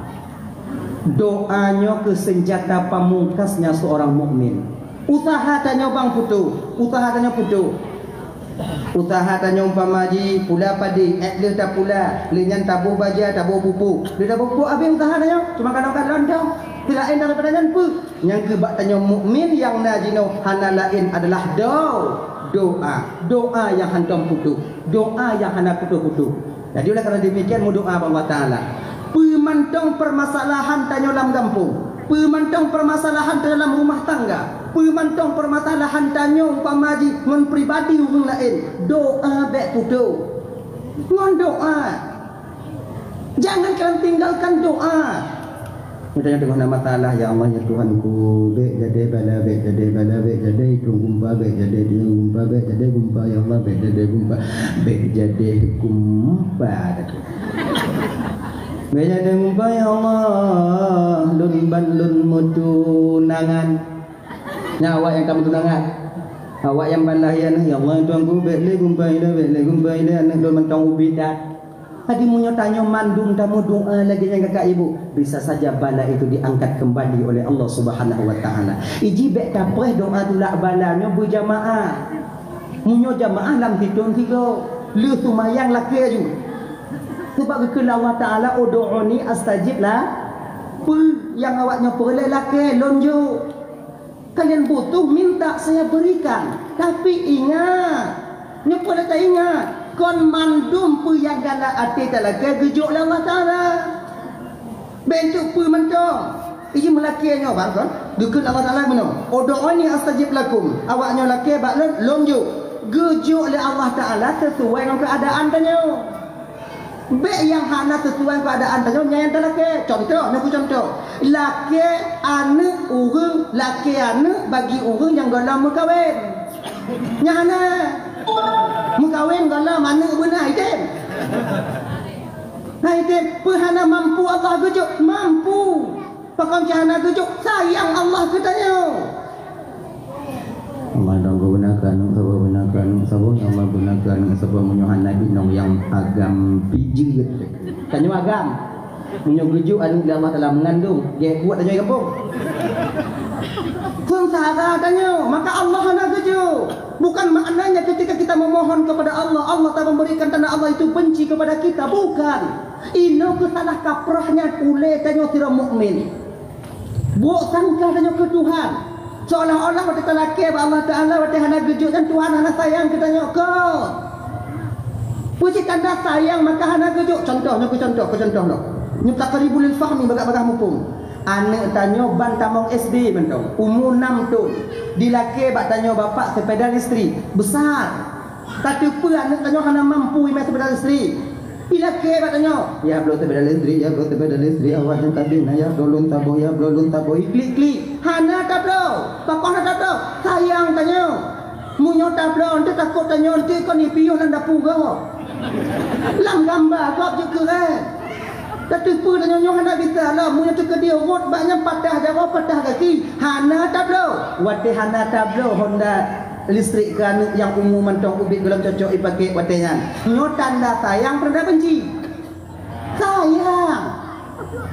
doanya ke senjata pamungkasnya seorang mukmin. Usaha tanya bang putu, usaha tanya putu. Usaha tanya umpama ji pula padi, le tak pula, lenyan tabu baja, tabu pupu. Le tabu pupu habis usaha tanya, cuma kadang-kadang lontong. Selain daripada nyanpu, yang kebak tanya mukmin yang najino hana lain adalah doa yang hantam putu, doa yang hana putu-putu. Jadi oleh kerana demikian mu doa Allah Taala. Pemantong permasalahan tanya dalam kampung, pemantong permasalahan dalam rumah tangga, pemantong permasalahan tanya umpama ji ngon pribadi orang lain, doa baik putu. Ngon doa. Jangan kalian tinggalkan doa. Mudahnya dengan nama Ta'ala, ya Allah ya Tuhanku, baik jadi bala baik jadi bala baik jadi gumpa baik jadi dia gumpa baik jadi gumpa ya Allah baik jadi gumpa baik jadi gumpa. Beja dengumpa ya Allah lun ban lun mutunangan nyawa yang kamu tunangan awak yang balahian ya Allah tuanku bele gumpa ida anak dol mentong ubi dah tadi munyo tanyo mandung tamu doa lagi yang kakak ibu bisa saja bala itu diangkat kembali oleh Allah Subhanahu wa taala iji bek kapreh doa tulak balanya berjamaah munyo jamaah lam tidon tiga lu sumayang laki aju sebab kena Allah Ta'ala udu'uni astajib lah yang awaknya perleh laki lonjo kalian butuh minta saya berikan tapi ingat nyapa tak ingat kon mandum pu yang gala ati talaga gejuk lah Allah Ta'ala bentuk pu mentong ini melakiannya bang kan dukun Allah Ta'ala benar udu'uni astajib lakum awaknya laki bak lonjo gejuk oleh Allah Ta'ala sesuai dengan keadaan tanya Bek yang hana sesuai keadaan tanya yang laki. Contoh, nak contoh. Laki anak orang, laki anak bagi orang yang galam mukawin. Yang hana mukawin Allah mana benar item. Hai item, perhana mampu Allah gejuk, mampu. Pakon jahana gejuk, sayang Allah katanya. Allah dong gunakan, sebab gunakan, sebab yang menggunakan, sebab menyuhan Nabi nong yang agam pijit. Tanya agam, menyuh gejuk anu Allah telah mengandung, dia kuat tanya kampung. Sengsara tanya, maka Allah hendak gejuk. Bukan maknanya ketika kita memohon kepada Allah, Allah tak memberikan tanda Allah itu benci kepada kita, bukan. Ini kesalah kaprahnya kule tanya tidak mukmin. Buat sangka tanya ke Tuhan. Seolah-olah waktu lelaki Allah Ta'ala waktu hendak gejuk dan Tuhan hendak sayang kita tanya kau. Puji tanda sayang maka hendak gejuk. Contohnya ke contoh. Nyutak karibulil fahmi bagak-bagak mumpung. Anak tanya ban tamong SD mentong umur 6 tahun dilaki bak tanya bapak sepeda listrik besar tapi apa anak tanya kena mampu main sepeda listrik dilaki bak tanya ya belum sepeda listrik awak yang tadi nah ya belum taboh klik hana tablo pakon tablo sayang tanya munyo tablo ente takut tanya ente kon ni piuh nan dapur kau lang gambar kau je keren. Tapi pun tanya nyoh hana bisa lah, munya tu kedia rot banyak patah jawab patah kaki. Hana tablo, wate hana tablo Honda listrik kan yang umum mentong ubit dalam cocok dipakai watenya. Nyoh tanda sayang pernah benci. Sayang.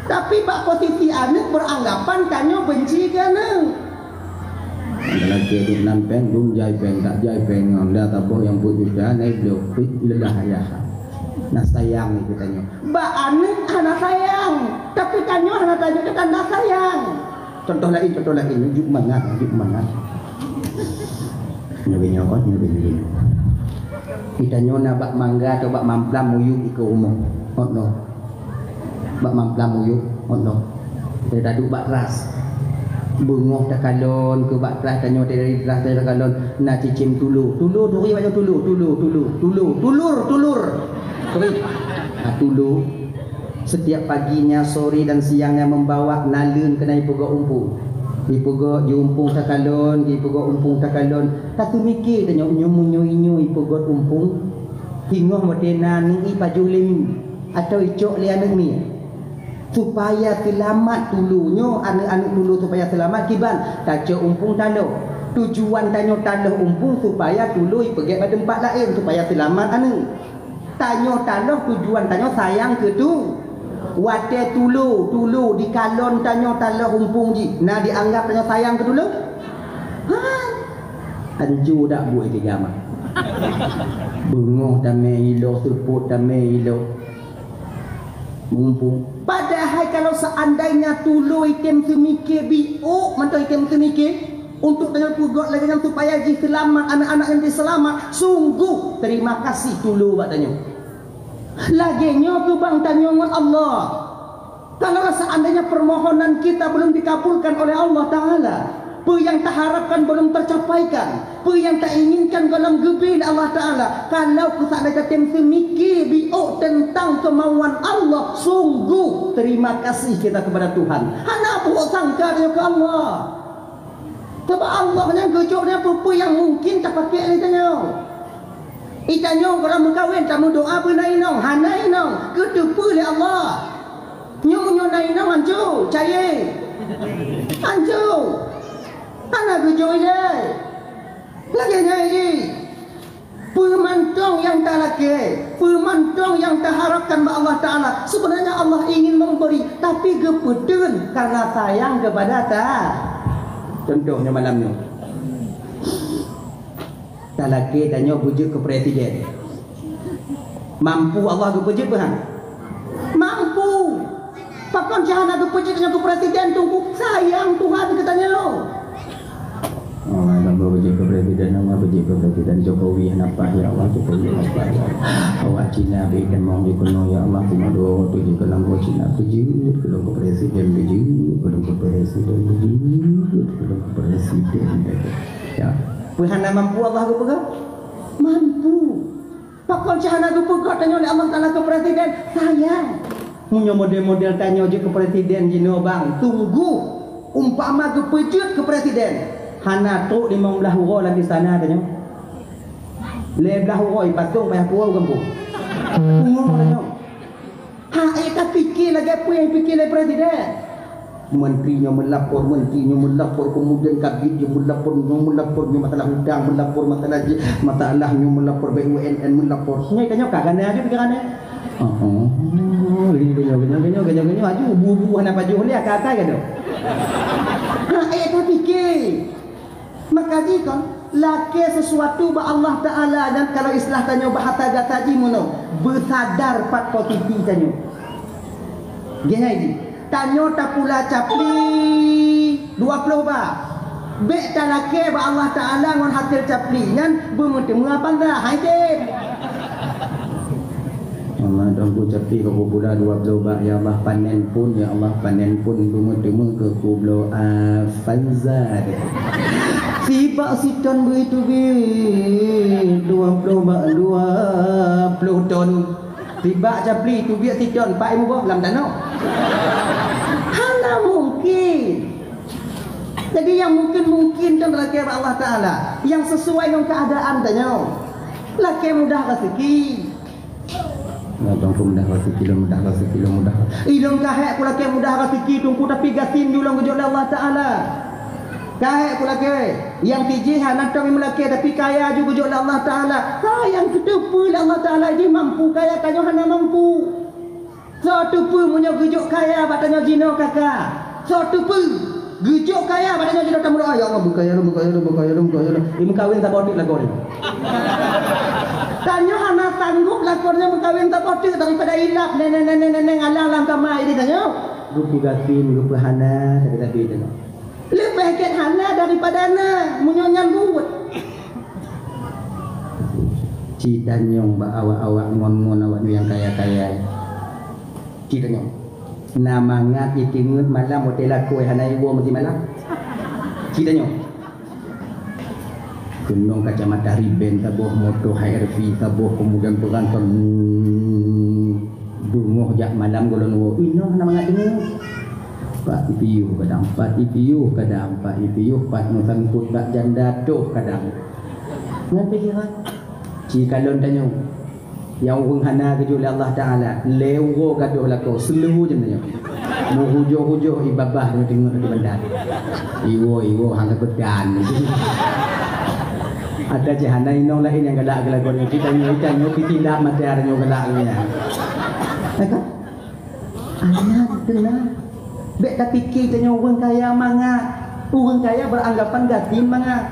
Tapi bak posisi anak beranggapan kanyo benci kan. Dalam kehidupan nampeng dum jai peng tak jai peng anda taboh yang putus dah naik blok fit ledah ayah. Nah sayang itu tanya. Mbak anak anak sayang, tapi tanya anak tanya ke tanda sayang. Contoh lain, nunjuk mangat. Nyubi. Kita nyona bak mangga atau bak mamplam muyuk ke umum. No. Bak mamplam muyuk, no. Kita duduk bak ras. Bungoh tak kalon ke bak kelas tanya dari kelas tak kalon nak cicim tulur duri macam tulur. Tulur setiap paginya, sore dan siangnya membawa nalun kena ipuga umpung. Ipuga jumpung takalon, ipuga umpung takalon. Tak mikir tanya nyu ipuga umpung. Hingoh modena ni pajulim atau icok lianeng ni. Supaya selamat tulunya, anak-anak tulu supaya selamat kiban. Taca umpung talo. Tujuan tanya talo umpung supaya tulu pergi pada tempat lain supaya selamat anak. Tanya talo tujuan tanya sayang ke tu. Wate tulu di kalon tanya talo umpung ji. Nah dianggap tanya sayang ke dulu. Anju dak buat tiga mak. Bengoh damai ilo, seput damai ilo. Mumpung. Padahal kalau seandainya tulu item semikir biuk mantu item semikir untuk tanya pugot lagi yang supaya ji selamat anak-anak yang diselamat, sungguh terima kasih tulu buat tanya. Laginya tu bang tanya dengan Allah. Kalau seandainya permohonan kita belum dikabulkan oleh Allah Ta'ala, apa yang tak harapkan belum tercapaikan, apa yang tak inginkan dalam gebil Allah Ta'ala, kalau kita ada semikir biuk tentang kemauan Allah, sungguh terima kasih kita kepada Tuhan. Hana buat sangka dia ke Allah. Sebab Allah yang gejoknya apa yang mungkin tak pakai ni tanya. Itanya orang berkahwin kamu doa pernah inong, hana inong, ketupu oleh Allah. Nyo na inong anju, caya. Anju. Hana gejok je. Lagi nyai. Pemantong yang tak laki, pemantong yang tak harapkan kepada Allah Ta'ala. Sebenarnya Allah ingin memberi, tapi gepedun karena sayang kepada tak. Contohnya malam ni. Tak laki tanya bujuk ke presiden. Mampu Allah gepujuk Tuhan? Mampu. Pakon jangan ada gepujuk dengan ke presiden tunggu sayang Tuhan katanya lo. Oh, Allah berwujud ke presiden, Allah berwujud ke presiden Jokowi kenapa ya Allah Jokowi kenapa ya Allah Cina berikan mau dikuno ya Allah cuma doa tu di dalam Cina berwujud kalau ke presiden berwujud kalau ke presiden berwujud kalau ke presiden ya Tuhan mampu Allah ke pegang mampu pakon cahana ke pegang tanya oleh Allah Ta'ala ke presiden sayang punya model-model tanya je ke presiden jino bang tunggu umpama ke pejut ke presiden Hana tu 15 orang lagi sana tanya. Lebelah roi patung payah puau kampung. Umur tanya. Ha kita fikir lagi apa yang fikir oleh presiden. Menterinya melapor kemudian kabinetnya melapornya masalah hutang, masalahnya melapor BUMN melapor. Nyai kanyo kagane aja pikirannya. Ganyo aja bubu hana baju ni kata kan. Ha kita fikir. Maka jika laki sesuatu ba Allah Ta'ala dan kalau istilah tanya bahasa gataji mono bersadar pat positif tanya. Gini ini tanya tak pula capli 20 ba. Bek tak laki ba Allah Ta'ala ngon hasil capli nan bermutu mengapa dah haidin. Allah dong capli ke pula 20 ba ya Allah panen pun ya Allah panen pun bermutu ke kublo afanzad. Tiba si ton begitu 20 ton tiba capli tu biar si ton pak ibu bawah dalam danau hana mungkin. Jadi yang mungkin dan laki Allah Ta'ala yang sesuai dengan keadaan tanya laki mudah rezeki mudah rezeki ilmu kahek pula laki mudah rezeki tungku tapi gatin julang kejut Allah Ta'ala. Kahek pula ke yang tiji hanak kami melaki tapi kaya juga jol Allah Taala. Sayang ketupu Allah Taala dia mampu kaya kanyo hana mampu. So tupu munyo gejuk kaya batanya jino kakak. So tupu gejuk kaya batanya jino tamu ya Allah buka ya Ini kawin tak botik lagu ni. Tanyo hana sanggup lakornya mengkawin tak botik daripada ilap neneng alang lam kamai ini tanyo. Rupu gatin rupu hana tadi tanyo. Lebih ket hana daripada na munyonyan buat. Cidanyong ba awak-awak ngon-ngon awak yang kaya-kaya. Cidanyong. Nama ngat itingut malam hotel aku hana ibu mesti malam. Cidanyong. Gunung kacamata riben tabuh moto HRV tabuh kemudian peranton dungoh jak malam golon wo. Ino nama ngat dengar. Pak IPU kadang 4 IPU kadang 4 IPU 4 nusangkut bak janda tuh kadang ngapai kira jika lon tanya yang hana keju Allah Taala lewo gaduh lako seluruh je tanya mau hujo ibabah ni tengok di bandar iwo hang bedan ada je hana inong lain yang galak gelagon kita tanya pitilak madarnya galaknya kan anak tenang. Bek tak fikir tanya orang kaya manga. Orang kaya beranggapan gatin manga.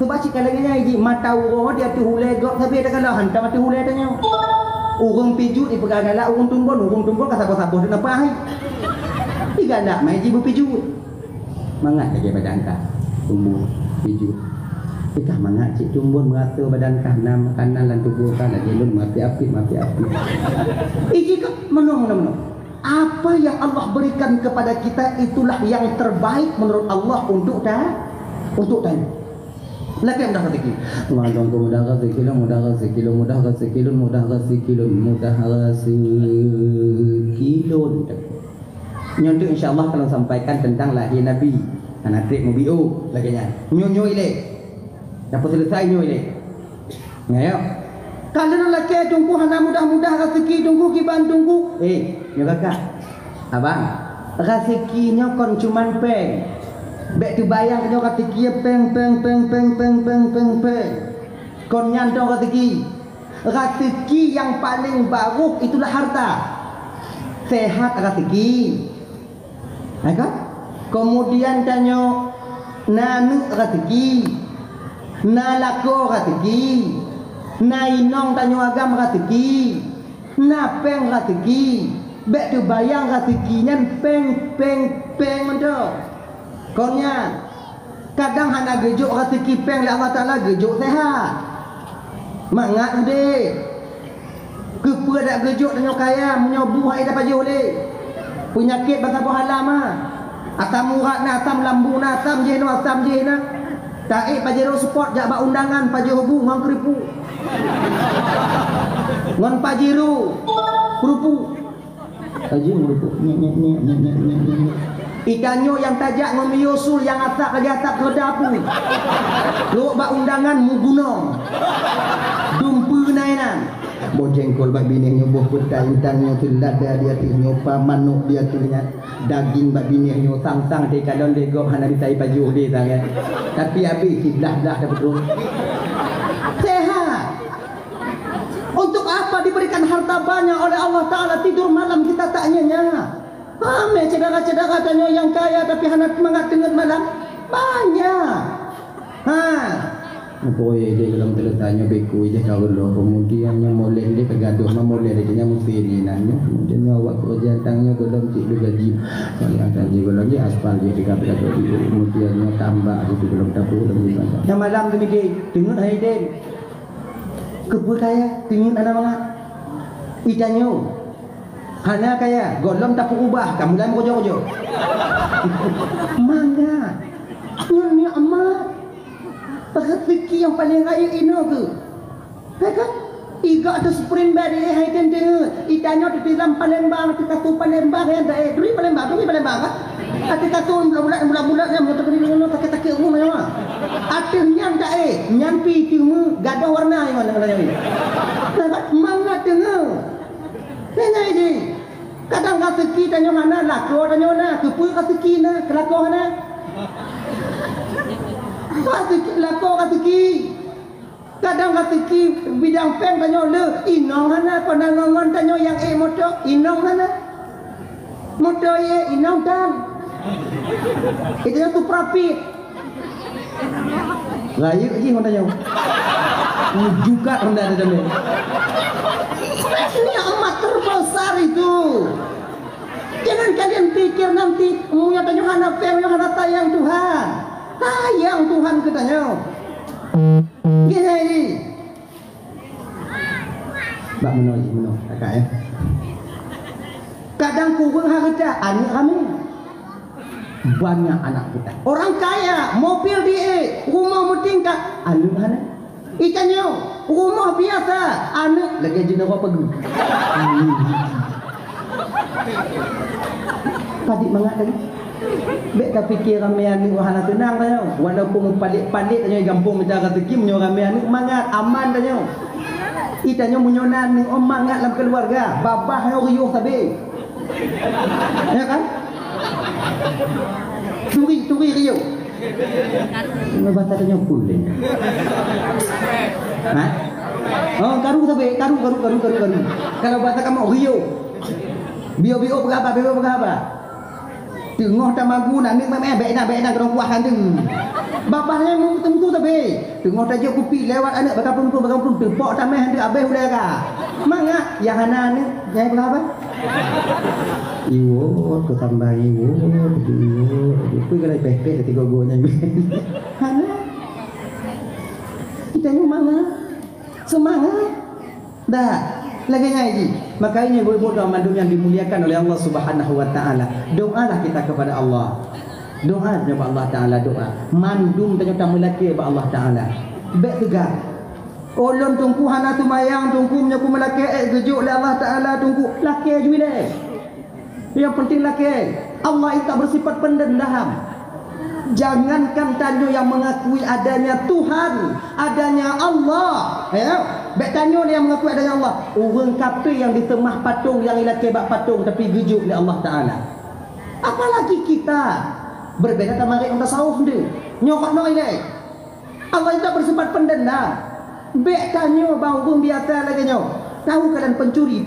Sebab cik kalanya ini mata urang dia tu hulai gok tapi ada kalau hantar mati hulai tanya. Orang pijut di pegagala orang tumbon kasar-kasar dan apa hai. Tiga nak mai jibu pijut. Manga saja badan kah. Tumbuh pijut. Kita manga cik tumbon merata badan kanan lan tubuh kan ada jelun mati api. Iki kah menong. Apa yang Allah berikan kepada kita itulah yang terbaik menurut Allah untuk tanya. Lagi mudah rezeki. Malam mudah rezeki, mudah rezeki. Nyontok insya-Allah kalau sampaikan tentang lahir Nabi. Anak trik mobiu lagi nya. Nyo ile. Dapat selesai nyo ile. Ngayo. Kalau lelaki tunggu hana mudah rezeki tunggu kiban tunggu. Nyo kakak. Abang, rezekinya kon cuman peng. Bek tu bayang nyo rezeki peng. Kon nyantong rezeki. Rezeki yang paling bagus itulah harta. Sehat rezeki. Kan? Kemudian tanyo nanu rezeki. Nalako rezeki. Na inong tanyo agam rezeki, na peng rezeki, bek tu bayang rezekinya peng mendo. Konya kadang hana gejuk rezeki peng le Allah Taala gejuk sehat. Mangat ude. Kepa dak gejuk tanyo kaya menyobuh ai dapat je oleh. Penyakit bangsa pahala mah. Asam urat na asam lambung na asam je na. Taik pajero support jak bak undangan pajero hubu ngang keripu. Ngon pajiru rupu. Pajiru rupu. Ikanyo yang tajak ngomiyusul yang atak ke atak ke dapur. Lu bak undangan mu gunung. Dumpu nainan. Bojengkol bak bini nyo boh petai intangnya tu lada dia tu nyopa manuk dia tu nya daging bak bini nyo tang-tang de kadon de gop hana ditai baju de tang ya. Tapi habis dah betul. Sehat. Untuk apa diberikan harta banyak oleh Allah Ta'ala, tidur malam kita tak nyenyak. Ame cedera-cedera tanya yang kaya tapi hana semangat dengan malam banyak. Boy dia dalam terletanya beku je kalau lo kemudian yang molek dia kegaduh molek dia mesti ni nanya kemudian awak kerja tangnya dalam cik gaji kalau ada je kalau dia aspal dia dekat kemudian tambah itu belum dapur lebih banyak. Yang malam demikian dengar hai den kebul kaya tingin anak banget ikannya hana kaya golong tak ubah kamu lain kojo-kojo mangga nyonya amat pakat fikir yang paling raya ino ke kan iga ada sprint bari hai den dengar ikannya di dalam Palembang kita tu Palembang yang dah duri Palembang kan ketika tu bulan-bulan yang motor ni ngono tak umum ya ada yang dak nyampi timu gadah warna yang mana ni mangat dengar dengar ini kadang kata kita tanya mana lako tanya mana kepu kata kita kelako mana lako kata kadang kata bidang pen tanya le inong mana pandangan tanya yang motor inong mana motor ye inong dan itu tu profit raya lagi orang tanya juga Honda ada dalam ini amat terbesar itu. Jangan kalian pikir nanti punya tanya hana pen hana tayang Tuhan katanya gini Mbak menolak kakak ya kadang kurang harga anak kami banyak anak kita orang kaya mobil dia rumah bertingkat anak mana ikannya rumah biasa anak lagi jenis apa pergi padik mangat lagi bek tak fikir ramai anak wahana tenang tanya walaupun padik tanya gampung minta kata kim nyo ramai anak mangat aman tanya ikannya munyonan ni mangat dalam keluarga babah yang riuh tabi ya kan turi riuh ini bahasa tanya kulit oh karu tabi karu kalau bahasa kamu riuh bio berapa tengok tamagu nak ni baik nak kerong kuahan tu bapaknya mu tentu tabi tengok tajuk kopi lewat anak bakal pun tepok tamai hendak habis boleh ka mangak yang hana ni jaya berapa iwo tu tambah iwo itu kalau pepek ketika gonya hana kita ni mangak semangat dah lagi ngaji makanya ibu-ibu doa mandum yang dimuliakan oleh Allah Subhanahu wa taala doalah kita kepada Allah doa kepada Allah taala doa mandum tanya tamu laki kepada Allah taala baik tegak ulun tungku hana tu mayang tungku menyaku melaki gejuk oleh Allah taala tungku laki juile yang penting laki Allah itu bersifat pendendam jangankan tanya yang mengakui adanya Tuhan adanya Allah ya baik tanya dia yang mengakui adanya Allah orang kafir yang ditemah patung yang ilaki bak patung tapi gejuk oleh Allah taala apalagi kita berbeda sama mereka tasawuf dia nyokok no ini Allah itu bersifat pendendam baik tanya bang biasa lagi nyok tahu kalian pencuri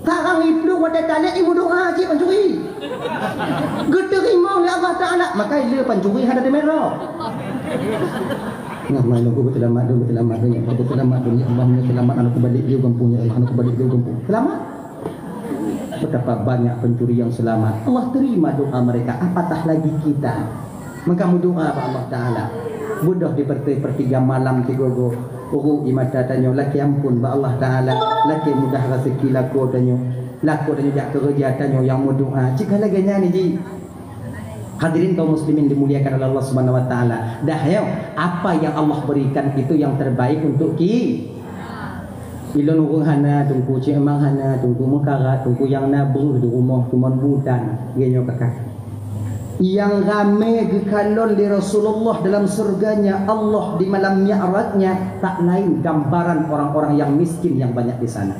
sekarang itu wadah talik ibu doa cik pencuri geterima oleh Allah Ta'ala maka dia pencuri ada di merah nak main aku berselamat dunia Allah menyelamat anak balik dia kampungnya anak balik dia kampung selamat betapa banyak pencuri yang selamat Allah terima doa mereka apatah lagi kita maka doa kepada Allah Ta'ala budak di pertiga malam tigogo uruk di mata tanya laki ampun ba Allah Ta'ala laki mudah rezeki laku tanya jak kerja tanya yang mau doa jika lagi ni ji hadirin kaum muslimin dimuliakan oleh Allah Subhanahu wa taala dah ya apa yang Allah berikan itu yang terbaik untuk kita Ilon urung hana tungku cik emang hana tungku mekarat tungku yang nabu di rumah kuman budan genyo kakak. Yang rame gekalon di Rasulullah dalam surganya Allah di malam Mi'rajnya tak lain gambaran orang-orang yang miskin yang banyak di sana.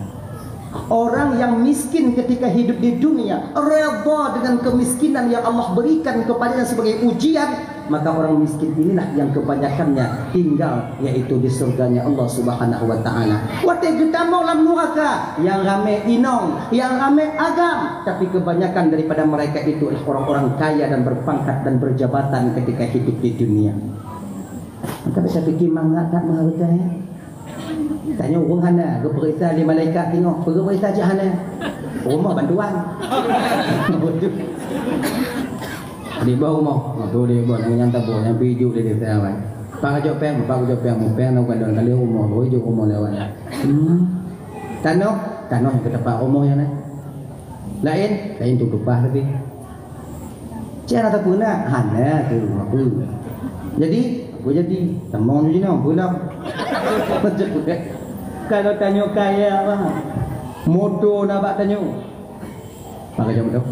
Orang yang miskin ketika hidup di dunia redha dengan kemiskinan yang Allah berikan kepadanya sebagai ujian, maka orang miskin inilah yang kebanyakannya tinggal yaitu di surganya Allah Subhanahu wa taala. Wate getamo lam neraka yang rame inong, yang rame agam, tapi kebanyakan daripada mereka itu adalah orang-orang kaya dan berpangkat dan berjabatan ketika hidup di dunia. Maka bisa fikir mangga tak menghargai. Tanya orang hana, ke periksa di malaikat tengok, pergi periksa cik hana. Rumah bantuan. Di bawah rumah. Tu dia buat yang tabur, yang piju dia dia awak. Pak jok peng nak kandang kali rumah, rujuk rumah lewat. Tanah yang ke tempat rumah yang lain tu tupah tapi. Cik nak tak pernah hana ke rumah aku. Jadi, aku jadi temong je ni pula. Kalau tanya kaya apa? Motor nak buat tanya. Pakai jam betul.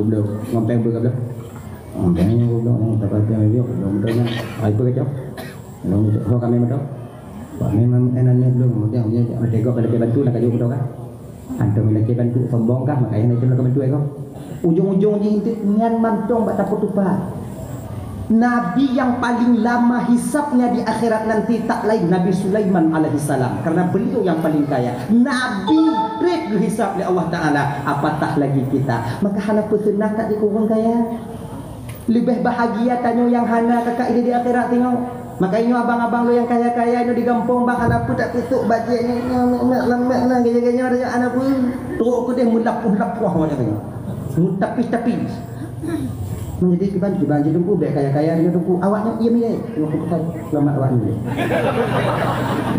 Belum. Ngampeng belum. Ngampengnya belum. Tak pakai dia belum betul. Ai pakai jam. Belum betul. Kami betul. Pak memang enaknya belum. Dia ada tegak ada bantu nak kayu betul kan? Antum lagi bantu sombong kah? Makanya nak bantu kau. Ujung-ujung je ngan mantong bak taput tupa. Nabi yang paling lama hisapnya di akhirat nanti tak lain Nabi Sulaiman alaihissalam, karena beliau yang paling kaya. Nabi rek dihisap oleh Allah Ta'ala, apatah lagi kita. Maka hana pesenang tak dikurang kaya. Lebih bahagia tanya yang hana kakak ini di akhirat tengok. Maka ini abang-abang lo yang kaya-kaya ini di kampung bang hana pun tak tutup bajetnya lambat lah gaya-gaya ada anak pun teruk ke dia mulap-mulap wah macam tengok. Tapi menjadi dibantu dengku baik kaya-kaya dengan dengku awaknya ia milih tengok aku selamat awak ni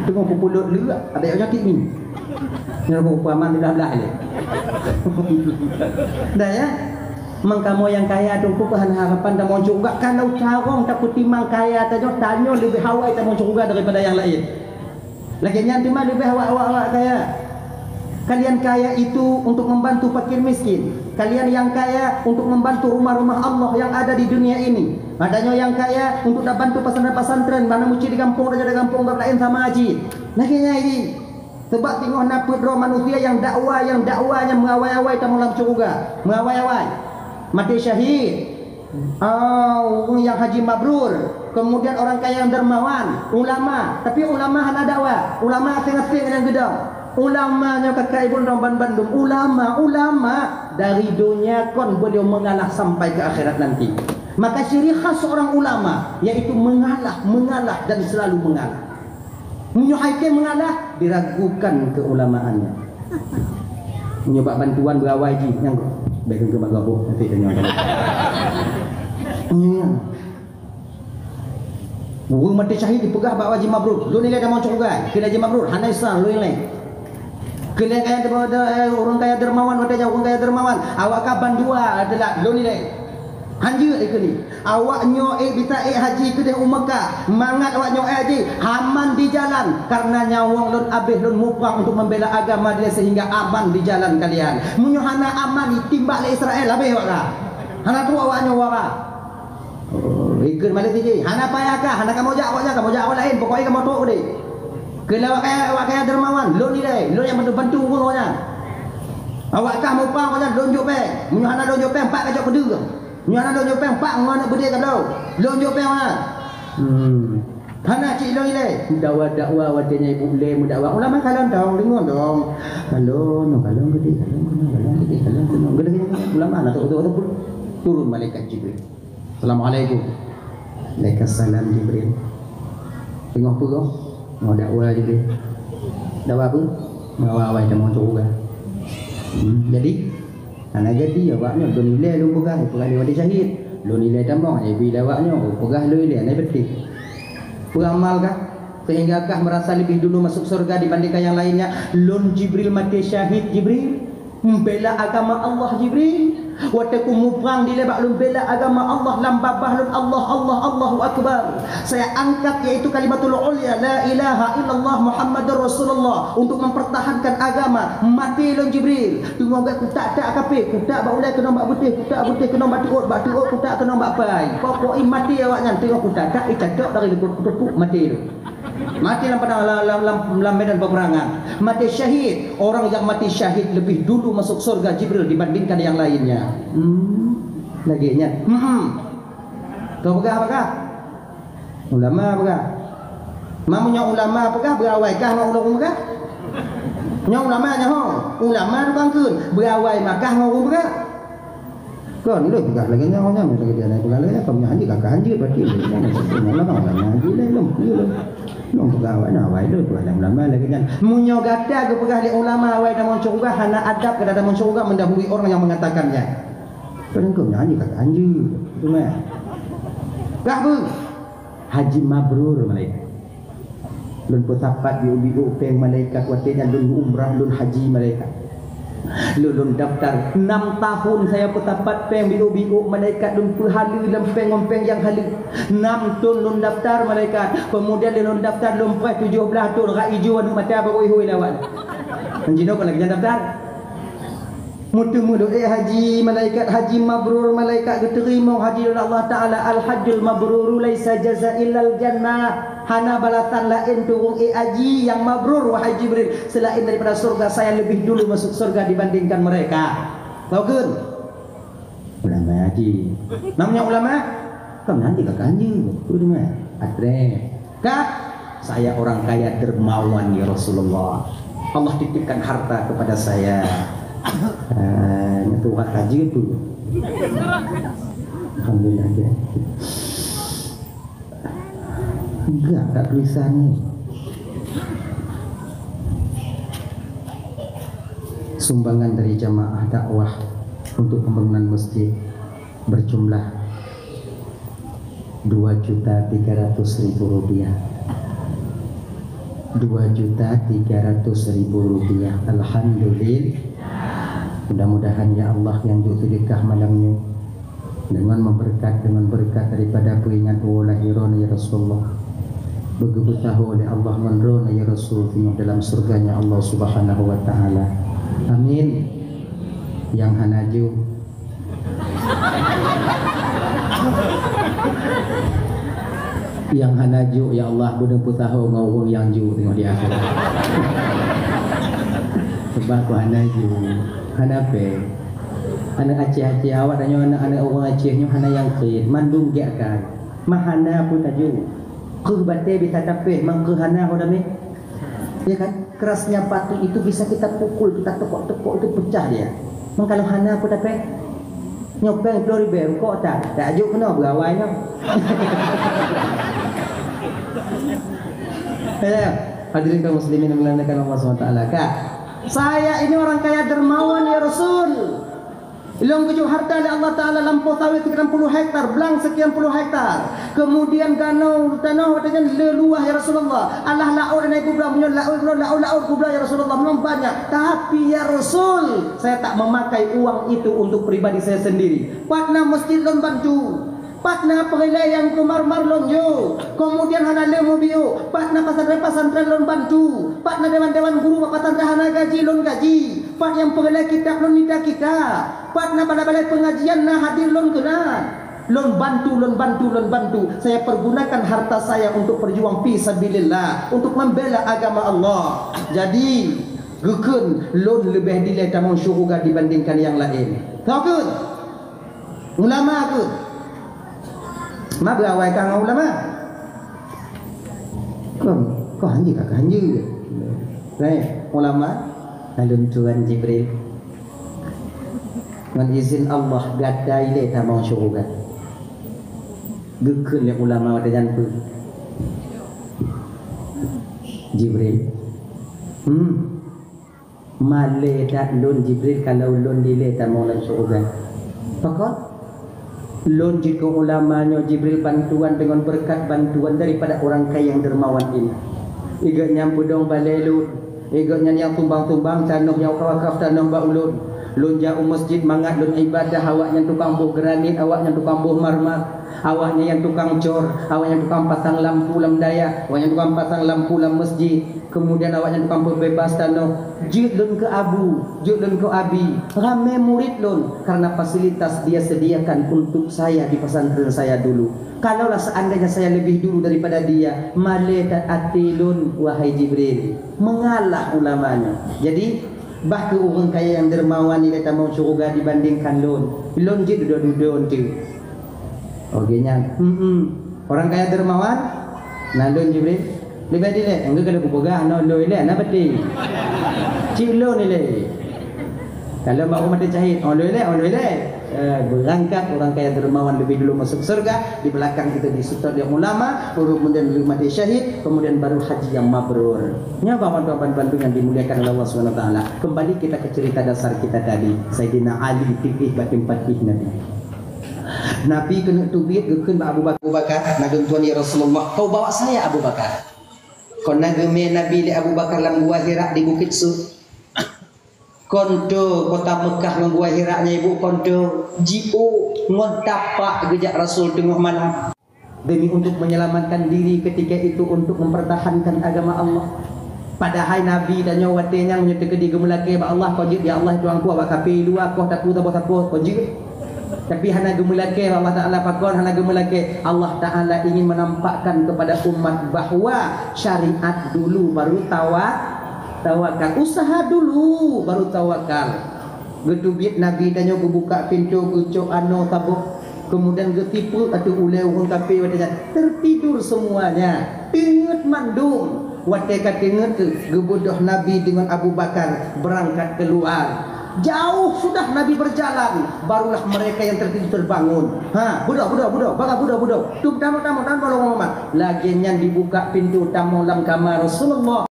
tengok aku pulut lu ada yang sakit ni tengok aku aman di belah ni dah ya mengkamu yang kaya dengku kehan harapan dan mau juga kalau carong takut timang kaya tanya lebih hawai tak mau juga daripada yang lain lagi nyanti mah lebih awak kaya. Kalian kaya itu untuk membantu fakir miskin. Kalian yang kaya untuk membantu rumah-rumah Allah yang ada di dunia ini. Adanya yang kaya untuk nak bantu pesantren-pesantren mana muci di kampung dan ada kampung berlain sama haji. Naknya ini. Sebab tengok naput roh manusia yang dakwanya mengawai-awai tamu dalam surga. Mengawai-awai. Mati syahid. Yang haji mabrur. Kemudian orang kaya yang dermawan, ulama. Tapi ulama hana dakwah. Ulama asing-asing yang gedang. Ulamanya kakak ibu orang Bandung, ulama dari dunia kon beliau mengalah sampai ke akhirat nanti. Maka ciri khas seorang ulama yaitu mengalah dan selalu mengalah. Menyuhaikan mengalah diragukan keulamaannya. Mencoba bantuan berawai ji yang baik ke magabuk nanti tanya. Burung mati syahid dipegah bawa Haji Mabrur. Lu nilai dah mau cukup kira Haji Mabrur hana Islam lu nilai. Kalian kaya orang kaya dermawan, orang kaya dermawan. Awak kaban dua adalah lo ni deh. Hanjir ikli. Awak nyo bisa haji ke deh Mekah. Mangat awak nyo haji. Aman di jalan karena nyawang lon abih lon mupang untuk membela agama dia sehingga aman di jalan kalian. Munyo hana aman timbak le Israel abih awak lah. Hana tu awak nyo wara. Ikut malik siji. Hana payakah? Hana kamu jak awak lain. Pokoknya kamu tu deh. Kalau awak kaya dermawan, lo ni deh, lo yang bantu pokoknya. Awak kah mau pang pokoknya lonjok peng, menyuhana lonjok peng pak kacau kedua. Menyuhana lonjok peng pak mana berdiri kalau lonjok peng mana? Hana cik lo ni deh. Dakwah wadanya ibu le mudakwa. Ulama kalon dong, dengar dong. Kalon gede. Ulama nak turun malaikat Jibril. Assalamualaikum. Waalaikumsalam Jibril. Tengok apa kau? Mau dakwah je dia. Dakwah apa? Awal-awal tak mau juga. Jadi anak jadi awaknya lo nilai lo pegah dia wadi syahid. Lo nilai tambah bila awaknya pegah lo nilai naik betul. Beramalkah sehingga kah merasa lebih dulu masuk surga dibandingkan yang lainnya? Lon Jibril mati syahid Jibril. membela agama Allah Jibril. Waktu ku muprang di lebak lun bela agama Allah lam babah lun Allah Allahu akbar. Saya angkat yaitu kalimatul ulya la ilaha illallah Muhammadur Rasulullah untuk mempertahankan agama. Mati lun Jibril. Tunggu ku tak kafir, ku tak baulai kena bak putih, ku tak putih kena bak turut ku tak kena bak pai. Pokok mati awaknya tengok ku tak icadok dari tepuk mati tu. Mati dalam dalam medan peperangan. Mati syahid. Orang yang mati syahid lebih dulu masuk surga Jibril dibandingkan yang lainnya. Lagi nya. Kau apakah? Ulama apakah? Mamunya ulama apakah? Berawai kah ngau apakah? Nya ulama nya ho. Ulama bangkeun. Berawai makah ngau apakah? Kan lu juga lagi nya nya lagi dia naik lagi kau nya haji kakak haji berarti. Ulama haji lelum. Long pegawai na wai do ulama lagi kan munyo gada ke pegah li ulama wai dah surga hana adab ke dalam surga mendahului orang yang mengatakannya. Penengkau nyanyi kata anjing itu mah. Gah bu haji mabrur malaikat. Lun putapat di upeng malaikat watenya lun umrah lun haji malaikat. Lun daftar 6 tahun saya putapat peng biu malaikat lun halu lempeng ompeng yang halu 6 tahun lun daftar malaikat. Kemudian lun daftar lun 17 tahun rak ijo anu mata bawa hui lawan. Anjino kan lagi daftar. Mutu-mutu haji malaikat haji mabrur malaikat diterima haji oleh Allah taala al hajjul mabrur laisa jazaa'il jannah. Hana balatan lain turung haji yang mabrur wahai Jibril selain daripada surga saya lebih dulu masuk surga dibandingkan mereka. Tahu kan? Ulama haji. Namanya ulama? Kan nanti kakak haji. Itu dia. Atre. Kak, saya orang kaya dermawan ya Rasulullah. Allah titipkan harta kepada saya. Itu haji itu. Alhamdulillah ya. Enggak, tak tulisannya. Sumbangan dari jamaah dakwah untuk pembangunan masjid berjumlah Rp2.300.000. Rp2.300.000. Alhamdulillah. Mudah-mudahan ya Allah yang diutulikah malamnya dengan berkat daripada peringat lahirana ya Rasulullah. Begitu tahu oleh Allah menrona ya Rasul dalam surganya Allah Subhanahu wa taala. Amin. Yang hanaju yang hanaju ya Allah begitu tahu ngawung yang ju tengok di akhirat. Sebab ku hanaju hanape anak Aceh awak dan anak orang Aceh nyo hana yang kid mandung giakan mahana pun taju ke bate bisa tapeh mangkehana hoda me ya kan kerasnya batu itu bisa kita pukul kita tekuk-tekuk itu pecah dia mang kalau hana pun tapeh nyopeng 2000 kok tak ajuk kena berawai no. Hadirin kaum muslimin yang dimuliakan Allah SWT. Kak, saya ini orang kaya dermawan ya Rasul. Ilong kucu harta oleh Allah Ta'ala lampau sawit 60 hektar, belang sekian puluh hektar. Kemudian ganau tanah watanya leluah ya Rasulullah. Allah laur dan ibu belah punya laur kublah ya Rasulullah belum banyak. Tapi ya Rasul, saya tak memakai uang itu untuk pribadi saya sendiri. Patna masjid lon bantu. Patna pengelai yang kemar-mar lon jo. Kemudian hana lemu bio. Patna pasantren lon bantu. Patna dewan-dewan guru pasantren hana gaji lon gaji. Pat yang pengelai kitab lon nida kita. Patna balai pengajian nah hadir lon kena. Lon bantu. Saya pergunakan harta saya untuk berjuang fi sabilillah, untuk membela agama Allah. Jadi geken lon lebih nilai tamang syurga dibandingkan yang lain. Tahu ke? Ulama ke? Ma berawai kang ulama. Kau hanji kakak hanji. Baik, ulama alun Tuhan Jibril. Dengan izin Allah gadai le tamang syurga. Geken yang ulama dengan pun Jibril. Male tak lon Jibril kalau lon dile tamang syurga. Pakot lon jika ulamanya Jibril bantuan dengan berkat bantuan daripada orang kaya yang dermawan ini. Iga nyam budong balelu, iga yang tumbang-tumbang tanah yang kawakaf tanah ba ulun. Lun jauh masjid mangat lun ibadah, awaknya tukang buh granit, awaknya tukang buh marmer, awaknya yang tukang cor, awaknya tukang pasang lampu lam daya, awaknya tukang pasang lampu lam masjid. Kemudian awaknya tukang bebas tano. Jut lun ke abu, jut lun ke abi. Ramai murid lun karena fasilitas dia sediakan untuk saya di pesantren saya dulu. Kalaulah seandainya saya lebih dulu daripada dia, malaikat atilun wahai Jibril, mengalah ulamanya. Jadi bahkan orang kaya yang dermawan ni kata mau syurga dibandingkan lun. Lun je duduk-duduk tu. Okeynya. Orang kaya dermawan, nah lun Jibril lebih dia enggak kalau kupegah no lun le, nak betul. Cik lun ni le. Kalau mak rumah dia cahit, lun le. Berangkat orang kaya dermawan lebih dulu masuk surga, di belakang kita disutur yang ulama, kemudian mati syahid, kemudian baru haji yang mabrur. Nyapa bantu-bantu yang dimuliakan oleh Allah SWT. Kembali kita ke cerita dasar kita tadi. Sayyidina Ali tipih batin patih Nabi. Nabi kena tubit gekun Abu Bakar, nagem tuan ya Rasulullah, kau bawa saya Abu Bakar. Kau nagem Nabi di Abu Bakar lam gua Hira di Bukit Sur. Konto kota Mekah membuat hiraknya ibu konto jiu ngontapak gejak Rasul tengah malam demi untuk menyelamatkan diri ketika itu untuk mempertahankan agama Allah. Padahal Nabi dan nyawatnya menyertai di gemelake ba Allah kajib ya Allah tuan ku awak kapi dua kau tak ku tak kajib. Tapi hana gemelake Allah Taala pakon hana gemelake Allah Taala ingin menampakkan kepada umat bahawa syariat dulu baru tawakal, usaha dulu baru tawakal. Getubit Nabi dan nyo buka pintu gucuk ano tabuk, kemudian getipu atau ulai orang kafir wadanya tertidur semuanya. Ingat mandum wate kat ingat gebudoh Nabi dengan Abu Bakar berangkat keluar. Jauh sudah Nabi berjalan, barulah mereka yang tertidur terbangun. Budak. Tum tamu Muhammad. Lagi yang dibuka pintu tamu dalam kamar Rasulullah.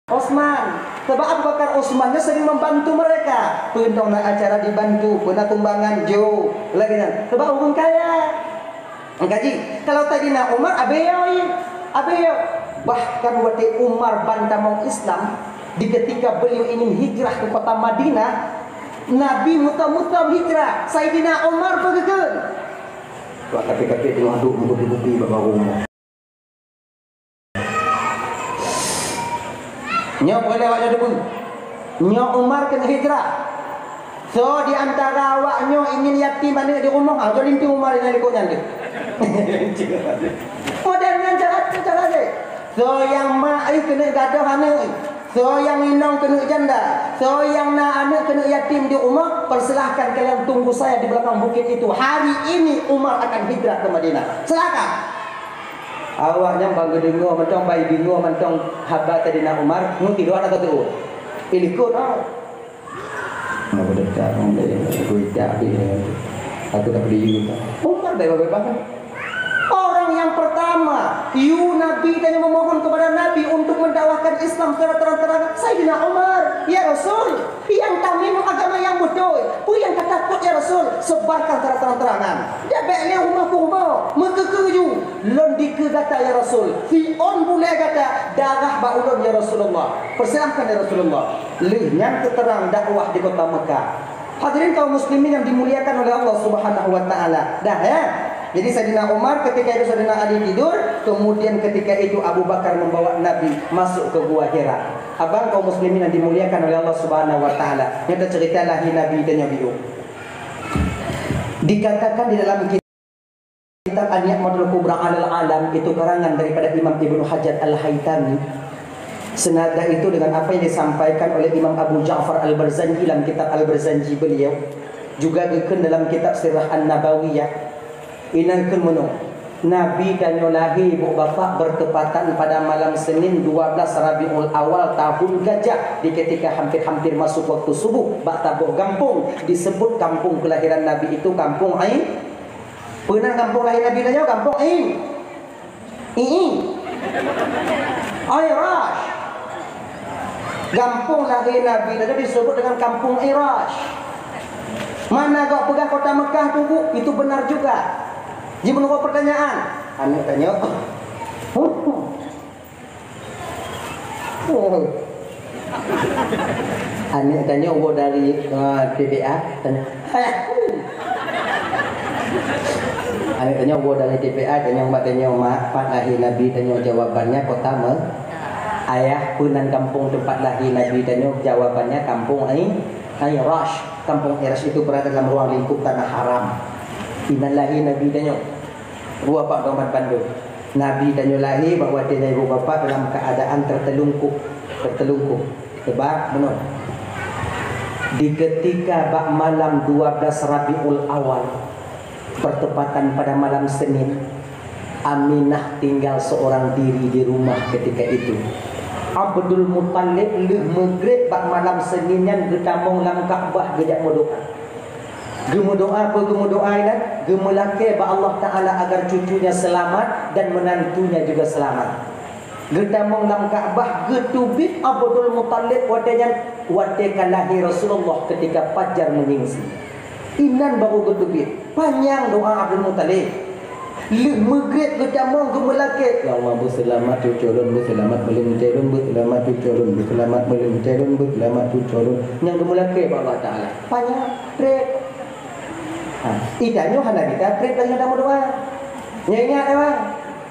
Osman, sebab Abu Bakar Osmannya sering membantu mereka. Pendong acara dibantu, pernah tumbangan Jo, lagi kan. Sebab orang kaya. Engkaji, kalau tadi nak Umar, abeyo. Bahkan waktu Umar bantamong Islam, di ketika beliau ingin hijrah ke kota Madinah, Nabi mutam hijrah. Sayyidina Umar bergegan. Wah, tapi tu aduk untuk dibuki bapak rumah. Nyok boleh awak jadi pun. Nyok Umar kena hijrah. So di antara awak nyok ingin yatim mana di rumah, jadi inti Umar yang ikutnya dia. Modelnya cara dia. So yang mak kena gaduh anak. So yang inong kena janda. So yang nak anak kena yatim di rumah, persilahkan kalian tunggu saya di belakang bukit itu. Hari ini Umar akan hijrah ke Madinah. Silakan. Awaknya bangga dengar macam bayi dengar macam habat tadi nak Umar mu tidur atau tu ilikut nak berdekat aku tak beli Umar dah bebas. Orang yang pertama Nabi dan memohon kepada Nabi untuk mendakwahkan Islam secara terang-terangan Sayyidina Umar. Ya Rasul, yang tamim agama yang betul, yang takut ya Rasul, sebarkan secara terang-terangan. Dia baiknya rumah kurma mekekeju londike kata ya Rasul, fi'on boleh kata darah baulun ya Rasulullah. Persilahkan ya Rasulullah. Yang keterang dakwah di kota Mekah. Hadirin kaum muslimin yang dimuliakan oleh Allah Subhanahu wa taala. Dah ya. Jadi Sayyidina Umar ketika itu Sayyidina Ali tidur, kemudian ketika itu Abu Bakar membawa Nabi masuk ke Gua Hira. Abang kaum muslimin yang dimuliakan oleh Allah Subhanahu wa taala. Nyata cerita lahir Nabi dan Nabi. Dikatakan di dalam kitab An-Ni'matul Kubra 'alal Alam, itu karangan daripada Imam Ibnu Hajar Al-Haytami. Senada itu dengan apa yang disampaikan oleh Imam Abu Ja'far Al-Barzanji dalam kitab Al-Barzanji beliau. Juga dikun dalam kitab Sirah An-Nabawiyah. Inangkan menu Nabi dan Yolahi ibu bapa bertepatan pada malam Senin 12 Rabiul Awal tahun Gajah, di ketika hampir-hampir masuk waktu subuh. Bak tabuh kampung disebut kampung kelahiran Nabi itu kampung Ain. Pernah kampung lahir Nabi dan kampung Ain. Irash. Kampung lahir Nabi dan disebut dengan kampung Irash. Mana kau pegang kota Mekah tu? Itu benar juga. Dia menunggu pertanyaan. Anak tanya. Anak tanya awak dari TPA, tanya. Anak tanya awak dari TPA, tanya mak tempat lahir Nabi, tanya jawabannya kota ayah punan kampung tempat lahir Nabi, tanya jawabannya kampung Rash. Kampung Rash itu berada dalam ruang lingkup tanah haram. Inan lahir Nabi tanya buah Pak Domat Bandung. Nabi tanya lahir bahawa dia ibu bapa dalam keadaan tertelungkup. Sebab benar. Di ketika malam 12 Rabiul Awal, bertepatan pada malam Senin, Aminah tinggal seorang diri di rumah ketika itu. Abdul Muttalib le maghrib bak malam Seninnya getamong lam Kaabah gejak berdoa. Gemu doa apa gemu doa kan? Gemu lake ba Allah Taala agar cucunya selamat dan menantunya juga selamat. Getamong lam Kaabah getubit Abdul Muttalib wadanya lahir Rasulullah ketika fajar menyingsi. Inan baru getubit. Panjang doa Abdul Muttalib. Le maghrib getamong gemu lake. Ya Allah berselamat cuculun berselamat belum calon berselamat cuculun berselamat belum calon berselamat cuculun. Yang gemu lake ba Allah Taala. Panjang trek. Idanyo hana kita trek lagi dalam doa. Ingat apa?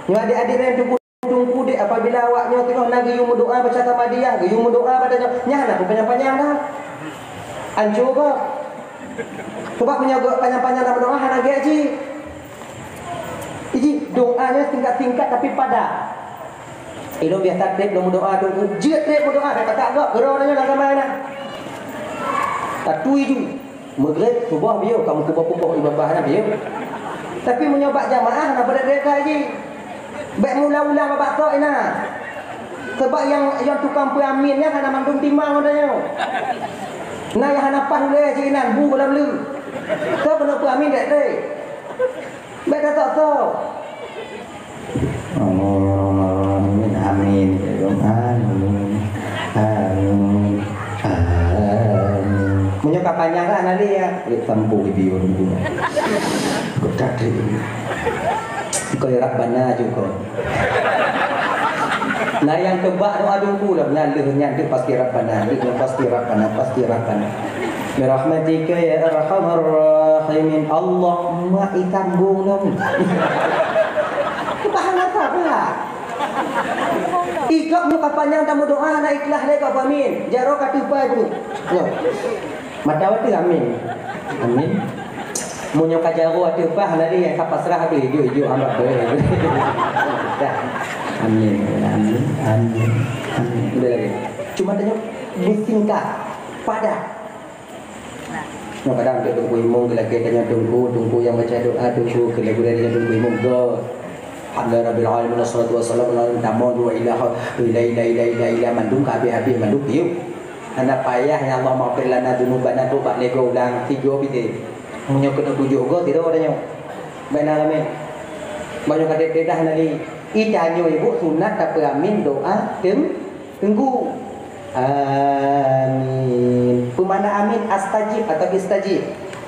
Nyo adik-adik yang tunggu dek apabila awaknya tengok nak gayung doa baca tamadiyah, gayung doa padanya. Nya nak panjang-panjang dah. Anjur ke? Sebab punya panjang-panjang dalam doa hana gaji. Jadi doanya tingkat-tingkat tapi padat. Ilmu biasa trek dalam doa tu. Jika trek doa dah kata agak geronanya dalam mana? Tak tuju. Maghrib subuh biar kamu kubah-kubah ibadah biar. Tapi menyobat jamaah nak pada mereka lagi. Baik mula-mula babak tok ina. Sebab yang tukang peramin ni kana mandung timang modanya. Nah yang hanapan boleh jinan bu dalam lu. Kau kena peramin dak teh. Baik tak tahu. Amin amin. Amin. Menyokap panjang kan nanti ya. Sampu video dulu. Kau tak ada. Kau ya Rabbana juga. Nah yang tebak doa dulu lah. Nyalahnya dia pasti Rabbana. Dia pasti Rabbana. Pasti Rabbana. Birahmatika ya arhamar rahimin. Allah mak itambung dong. Bahan apa pula? Ikut muka panjang tamu doa nak ikhlas lagi kau amin. Jaro katupai tu. Yo. Madawati amin. Amin. Munyo kajaro atu pah lari yang kapasrah tu hijau hamba boleh. Amin. Amin. Amin. Amin. Udah lagi. Cuma tanya disingkat padat. Kadang dia tunggu imam ke lagi tanya tunggu yang baca doa tunggu ke lagi dia tunggu imam go. Alhamdulillah rabbil alamin wassalatu wassalamu ala wa ila mandung habis mandung piu. Anak payah ya Allah maafkan lana dunubana tobat lego ulang 3 piti. Munyo kena 7 go tidak adanya. Baik alamin. Banyak kata dedah nali. Idanyo ibu sunat tak amin doa tunggu. Amin. Pemana amin astajib atau istajib.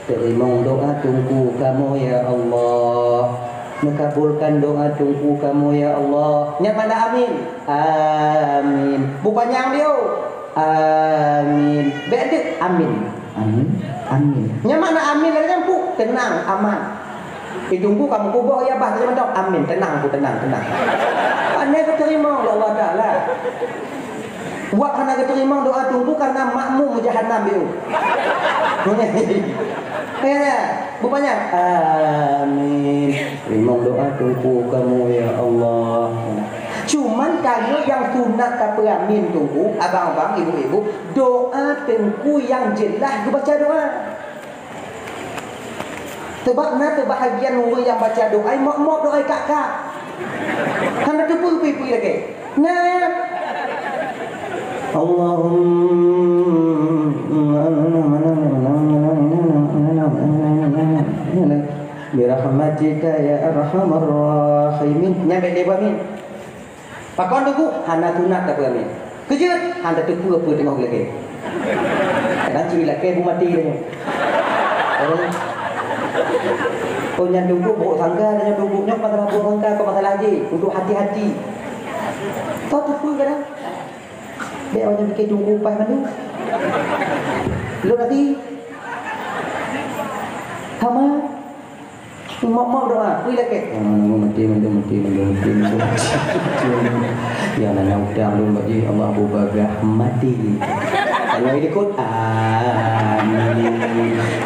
Terima doa tunggu kamu ya Allah. Mengabulkan doa tunggu kamu ya Allah. Yang mana amin? Amin. Bukannya dia. Amin. Bedek amin. Amin. Amin. Yang mana amin lagi jampu? Tenang, aman. Ditunggu kamu kubur ya bah macam tu. Amin. Tenang aku tenang. Pandai kau terima oleh Allah Taala. Buat karena keterima doa tunggu karena makmum jahannam dia. Kayaknya bupanya amin. Terima doa tunggu kamu ya Allah. Cuman kalau yang sunat tak amin tunggu abang-abang ibu-ibu doa tunggu yang jelas dia baca doa. Sebab nak bahagian orang yang baca doa mak doa kakak. Karena tu pun pipi lagi. Nah Allahumma birahmatika ya arhamar rahimin. Nyampe dia amin. Pakon tunggu hana tunat tak amin. Kejut handa tunggu apa tengok lagi. Kadang curi lagi bu mati dia. Oh yang tunggu bawa tangga dan yang tunggu nyok pasal bawa tangga kau pasal haji untuk hati-hati. Tahu tu kadang Dia orang bikin tunggu upai mana? Lu nanti kamu mau doa, pilih ke? Mati. Ya nana udang lu bagi Allah bagah mati. Kalau ini ikut amin.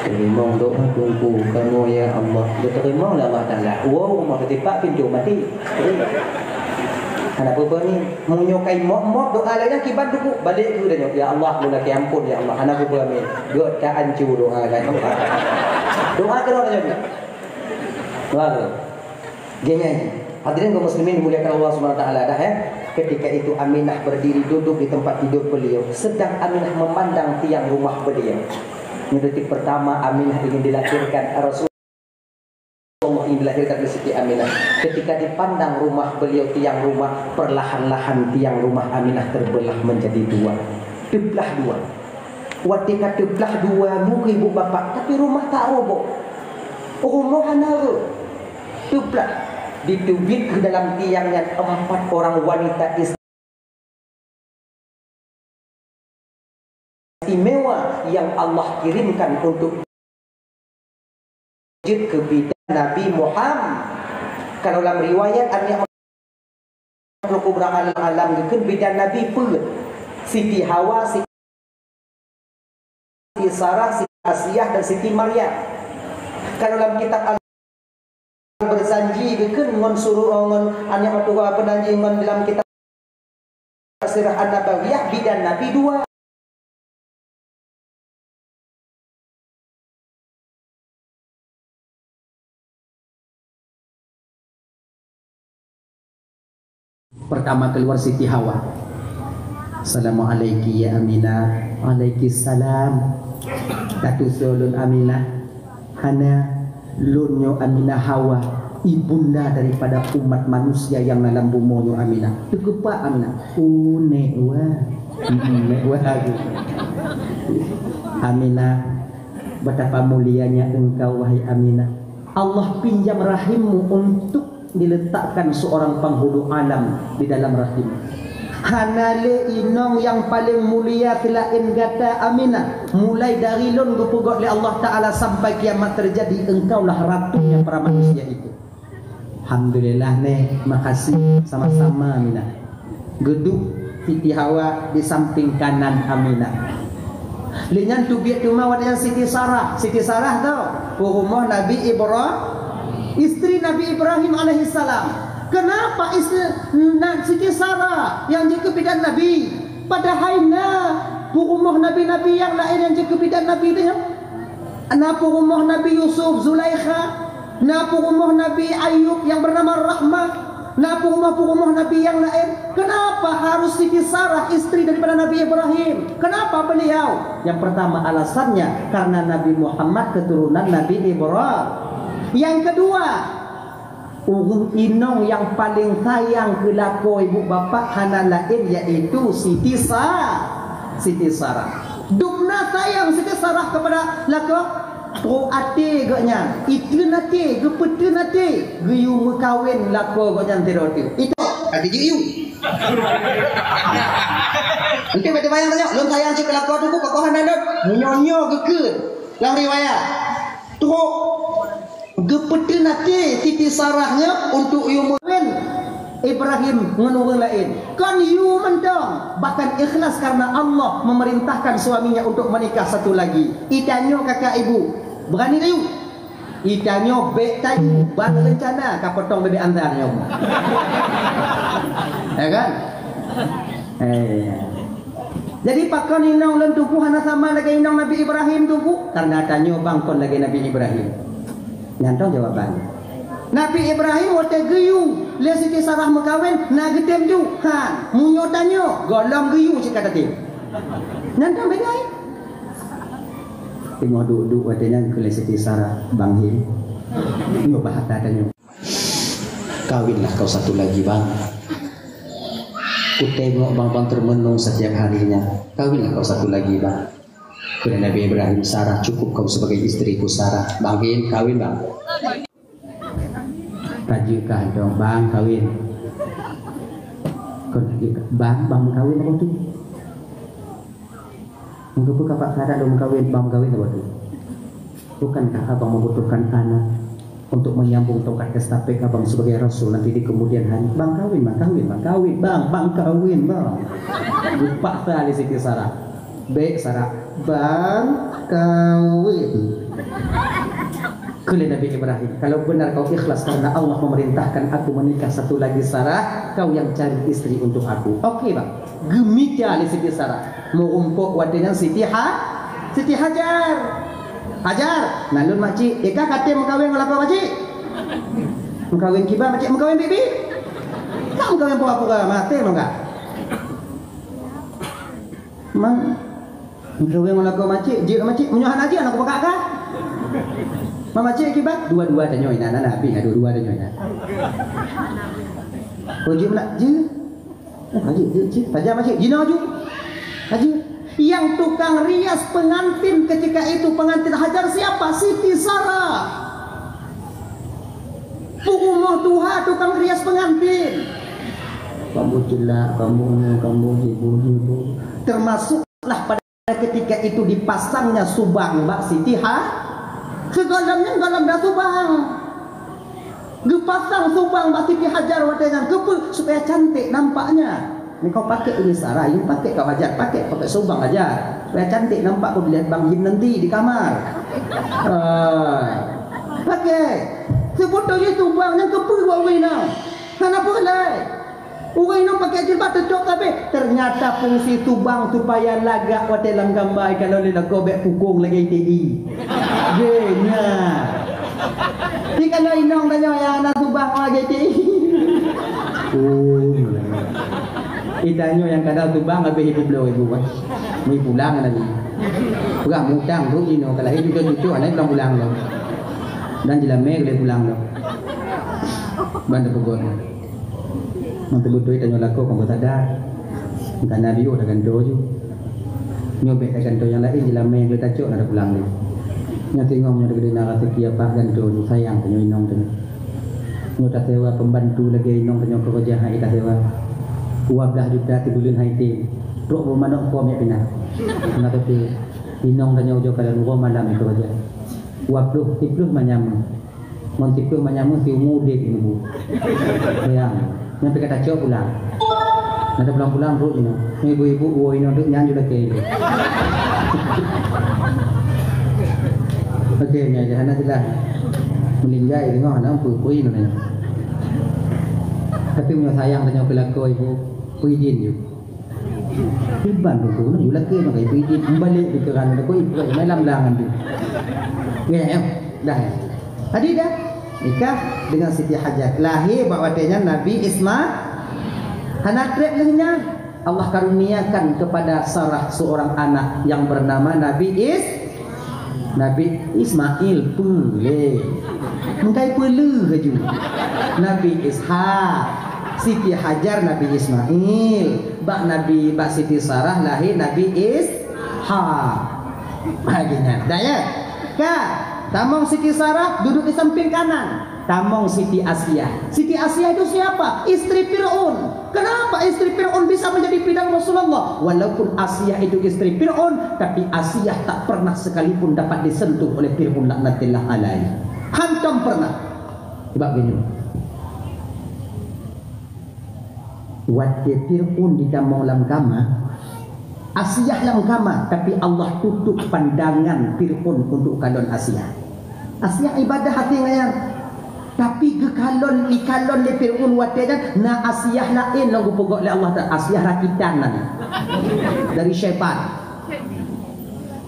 Terima doa tunggu kamu ya Allah. Dia terima lah Allah Taala. Wow, mau ketipak pintu mati. Anak apa ni menyukai mok doa lain kibat dulu balik tu dah ya Allah lu nak ampun ya Allah anak apa ni dia tak hancur doa lain doa ke doa je doa gini hadirin kaum muslimin dimuliakan Allah Subhanahu wa taala dah ya ketika itu Aminah berdiri duduk di tempat tidur beliau sedang Aminah memandang tiang rumah beliau ini detik pertama Aminah ingin dilahirkan Rasul Allah ingin dilahirkan dari Siti Aminah. Ketika dipandang rumah beliau tiang rumah, perlahan-lahan tiang rumah Aminah terbelah menjadi dua. Terbelah dua. Ketika terbelah dua, muka ibu bapa, tapi rumah tak roboh. Rumah hana terbelah. Ditubik ke dalam tiangnya 4 orang wanita istimewa yang Allah kirimkan untuk ke bidan Nabi Muhammad. Kalau dalam riwayat An-Ni'am Kubra al-Alam gekeun bidan Nabi pun Siti Hawa, Siti Sarah, Siti Asiyah dan Siti Maryam. Kalau dalam kitab berjanji gekeun ngon suruh ngon An-Ni'am Kubra penanji ngon dalam kitab Sirah An-Nabawiyah bidan Nabi 2. Pertama keluar Siti Hawa. Assalamualaikum ya Aminah. Waalaikumsalam. Datu sulun Aminah. Hana lunyo Aminah Hawa, ibunda daripada umat manusia yang dalam bumonyo Aminah. Tegepak Aminah. Nek wah. Aminah, betapa mulianya engkau wahai Aminah. Allah pinjam rahimmu untuk diletakkan seorang penghulu alam di dalam rahim. Hanale inong yang paling mulia telain gata Aminah. Mulai dari lon gupugot oleh Allah Ta'ala sampai kiamat terjadi, engkaulah ratunya para manusia itu. Alhamdulillah nih, makasih sama-sama Aminah. Geduk Siti Hawa di samping kanan Aminah. Linyan tubiat rumah wadanya Siti Sarah. Siti Sarah tau rumah Nabi Ibrahim, istri Nabi Ibrahim alaihissalam. Kenapa istri Siti Sarah yang jadi bidan Nabi? Padahal rumah Nabi-Nabi yang lain yang jadi bidan Nabi itu ya. Napa rumah Nabi Yusuf, Zulaikha, napa rumah Nabi Ayub yang bernama Rahmah, napa rumah Nabi yang lain. Kenapa harus Siti Sarah istri daripada Nabi Ibrahim? Kenapa beliau? Yang pertama alasannya karena Nabi Muhammad keturunan Nabi Ibrahim. Yang kedua, urung inong yang paling sayang ke lako ibu bapa hana lain yaitu Siti Sarah. Dumna sayang Siti Sarah kepada lako pro ate gaknya. Itu nate, gepetu nate, geyu mekawin lako gaknya teroti. Itu ate geyu. Nanti bete bayang tanya, lon sayang cik lako tu kok hana dot. Nyonyo gekeun. Lang riwayat. Teruk gepeti nanti Siti Sarahnya untuk Yumurin Ibrahim menurun lain kan you mendong bahkan ikhlas karena Allah memerintahkan suaminya untuk menikah satu lagi. Itanyo kakak ibu berani tayu itanyo bek tayu ban rencana kapotong bebek antarnya ya kan jadi pakon inong lan tuku hana sama lagi inong Nabi Ibrahim tuku karena tanyo bangkon lagi Nabi Ibrahim. Nyantong jawaban. Nabi Ibrahim waktu geyu, le Siti Sarah mekawin, na getem ju, han, munyo tanyo, golong geyu cik kata tim. Nyantong bengai. Tengok duduk waktunya ke Siti Sarah Bang Him. Nyo bahata tanyo. Kawinlah kau satu lagi bang. Ku tengok bang termenung setiap harinya. Kawinlah kau satu lagi bang. Kepada Nabi Ibrahim, Sarah cukup kau sebagai istriku Sarah. Bang Him, kawin bang. Tajukah dong bang kawin. Bang kawin apa tu? Mengapa kapak kada do mengkawin apa tu? Bukankah abang membutuhkan anak untuk menyambung tongkat estafet abang sebagai rasul nanti di kemudian hari? Bang kawin, lupa tali Siti Sarah. Baik Sarah, bang kawin. Kuli Nabi Ibrahim, kalau benar kau ikhlas karena Allah memerintahkan aku menikah satu lagi Sarah, kau yang cari istri untuk aku. Okey bang. Gemika ali Siti Sarah. Mau umpuk wadenya Siti Hajar. Hajar, nalun makcik, eka kata mengkawin dengan apa makcik? Mengkawin kibar makcik, mengkawin bibi? Tak mengkawin pura-pura, mati enggak? Mang, mengkawin dengan apa makcik? Jik makcik, menyuhan aja anak bakak kah? Mama cik kibar? Dua-dua dah nyoy, Nabi, dua-dua dah nyoy. Oh jik nak, jik? Jik, tajam makcik, jina ju? Haji. Yang tukang rias pengantin ketika itu pengantin Hajar siapa? Siti Sarah. Umur Tuha tukang rias pengantin. Kamu jelak, kamu ibu. Termasuklah pada ketika itu dipasangnya subang Mbak Siti segalamnya galam dah subang. Dipasang subang Mbak Siti Hajar dengan supaya cantik nampaknya. Ni kau pakai ini Sarah, you pakai kau Hajar, pakai subang aja. Supaya cantik nampak kau dilihat Bang Jin nanti di kamar. Pakai. Sebetulnya subang yang kepu buat orang nak. Kenapa boleh? Orang nak pakai jilbab tercok tapi ternyata fungsi subang supaya lagak wa dalam gambar kalau dia nak gobek pukung lagi TI. Genya. Ni kalau inong tanya yang anak subang lagi TI. Itanya yang kadang tubang habis ibu belau ibu kan. Mai pulang lagi. Pegang mutang tu ino kalau hidup cucu anak pulang dah. Dan jelame boleh pulang dah. Bantu pegon. Nanti betul tanya laku kamu sadar. Bukan Nabi dah ganto ju. Nyobek ganto yang lain jelame boleh tacuk ada pulang dah. Nya tengok nya gede nak rezeki apa ganto ju sayang tanya inong tu. Nya tak sewa pembantu lagi inong tanya kerja hai tak sewa. 12 juta 3 bulan haiti. Rok bermanok form ya pindah. Kenapa tu? Inong tanya ujo kalau rumah malam itu aja. 20 manyam. Montipu manyam ti umude ibu. Sayang. Nyampe kata cok pulang. Nanti pulang-pulang rok ini. Ibu-ibu wo ini untuk nyanyi lagi. Okey, nya jangan jelas. Meninggal tengok anak pui ni. Tapi punya sayang tanya pelaku ibu puidin you. Iban tu nak you laki nak ibu puidin balik di keran aku ibu malam langan tu. Ya, dah. Tadi dah nikah dengan Siti Hajar. Lahir bawadanya Nabi Ismail. Hanatrek lahirnya Allah karuniakan kepada Sarah seorang anak yang bernama Nabi Ismail pule. Mengkai pelu keju. Nabi Ishaq, Siti Hajar Nabi Ismail, Bak Siti Sarah lahir Nabi Ishaq. Baginya. Dah ya? Kak, tamong Siti Sarah duduk di samping kanan. Tamong Siti Asia. Siti Asia itu siapa? Istri Fir'aun. Kenapa istri Fir'aun bisa menjadi bidan Rasulullah? Walaupun Asia itu istri Fir'aun, tapi Asia tak pernah sekalipun dapat disentuh oleh Fir'aun laknatillah alaihi. Hantam pernah. Sebab gini. Waktu Fir'aun di damang lam kama, Asia lam kama, tapi Allah tutup pandangan Fir'aun untuk kalon Asia. Asia ibadah hati ngayan. Tapi kekalon ikalon le Fir'aun watenya na Asia lain lagu pogok le Allah Taala Asia rakitan dari syaitan.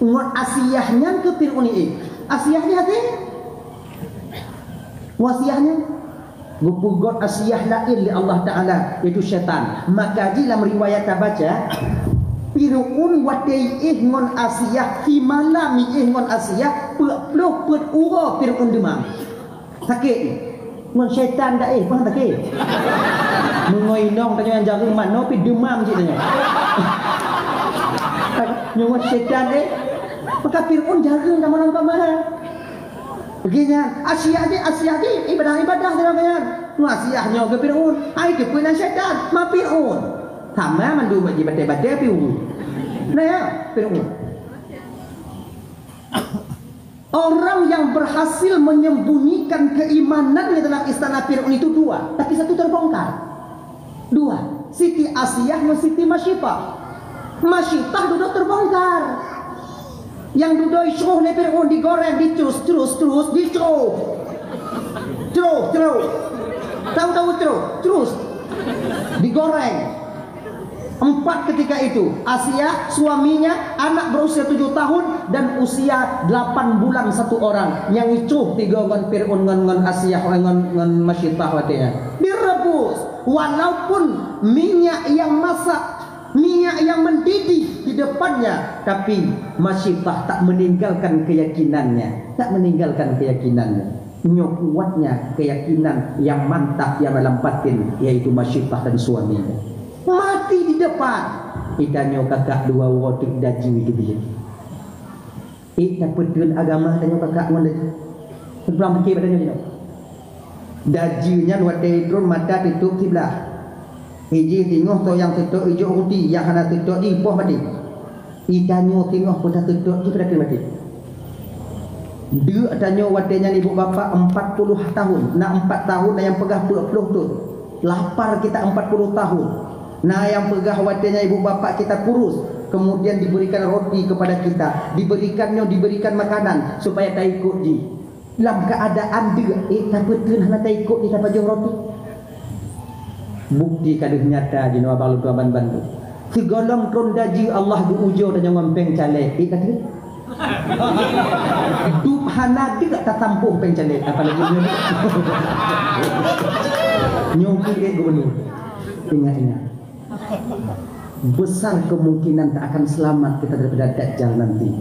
Ngot Asiahnya ke Fir'aun ini. Asiahnya hati. Wasiahnya gupugot Asiah lain li Allah Taala itu syaitan. Maka dalam riwayat baca Fir'aun wadai ngon Asiah fi malam ngon Asiah peluk put ura Fir'aun demam. Sakit ngon syaitan dak faham tak ke? Mengoinong tanya yang jaga mana pi demam cik tanya. Ngon syaitan maka Fir'aun jaga dalam kamar. Begini, Asia ibadah dalam bayan. Asiahnya ke Fir'aun, ai ke punan syaitan, ma Fir'aun. Sama mandu bagi batai-batai Fir'aun. Nah ya, Fir'aun. Orang yang berhasil menyembunyikan keimanannya dalam istana Fir'aun itu dua, tapi satu terbongkar. Dua, Siti Asiyah dan Siti Masyitah. Masyitah duduk terbongkar. Yang duduk isyuh ni Fir'aun digoreng, dicus, terus, dicus. Terus. Tahu terus. Digoreng. 4 ketika itu, Asia, suaminya, anak berusia 7 tahun dan usia 8 bulan satu orang. Yang icuh 3 ngon Fir'aun ngon Asia ngon Masyitah watenya. Direbus walaupun minyak yang masak, minyak yang mendidih di depannya, tapi Masyitah tak meninggalkan keyakinannya. Nyok kuatnya keyakinan yang mantap yang dalam batin, yaitu Masyitah dan suaminya. Mati di depan. Ikannya kakak dua watuk daji gitu je. Tak pedul agama tanya kakak mana. Sebelum fikir pada dia. Dajinya luar drone mata tutup sebelah. Hiji tengok tu yang tutup hijau putih, yang hana tutup di bawah mati. Ikannya tengok pun dah tutup je pada mati. Dia tanya wadenya ibu bapa 40 tahun. Nak 4 tahun yang pegah 20 tu. Lapar kita 40 tahun. Nah yang pegah wadenya ibu bapa kita kurus, kemudian diberikan roti kepada kita, diberikan makanan supaya tak ikut ji. Dalam keadaan dia, tak betul nak tak ikut dia dapat jauh roti. Bukti kadah nyata di Nuwabal Tuaban Bantu. Segolong rondaji Allah diujo dan yang ngempeng calek. Kata dup hana dia tak tampung peng calek apalagi dia. Nyongki gubernur. Ingat. Besar kemungkinan tak akan selamat kita daripada Dajjal nanti.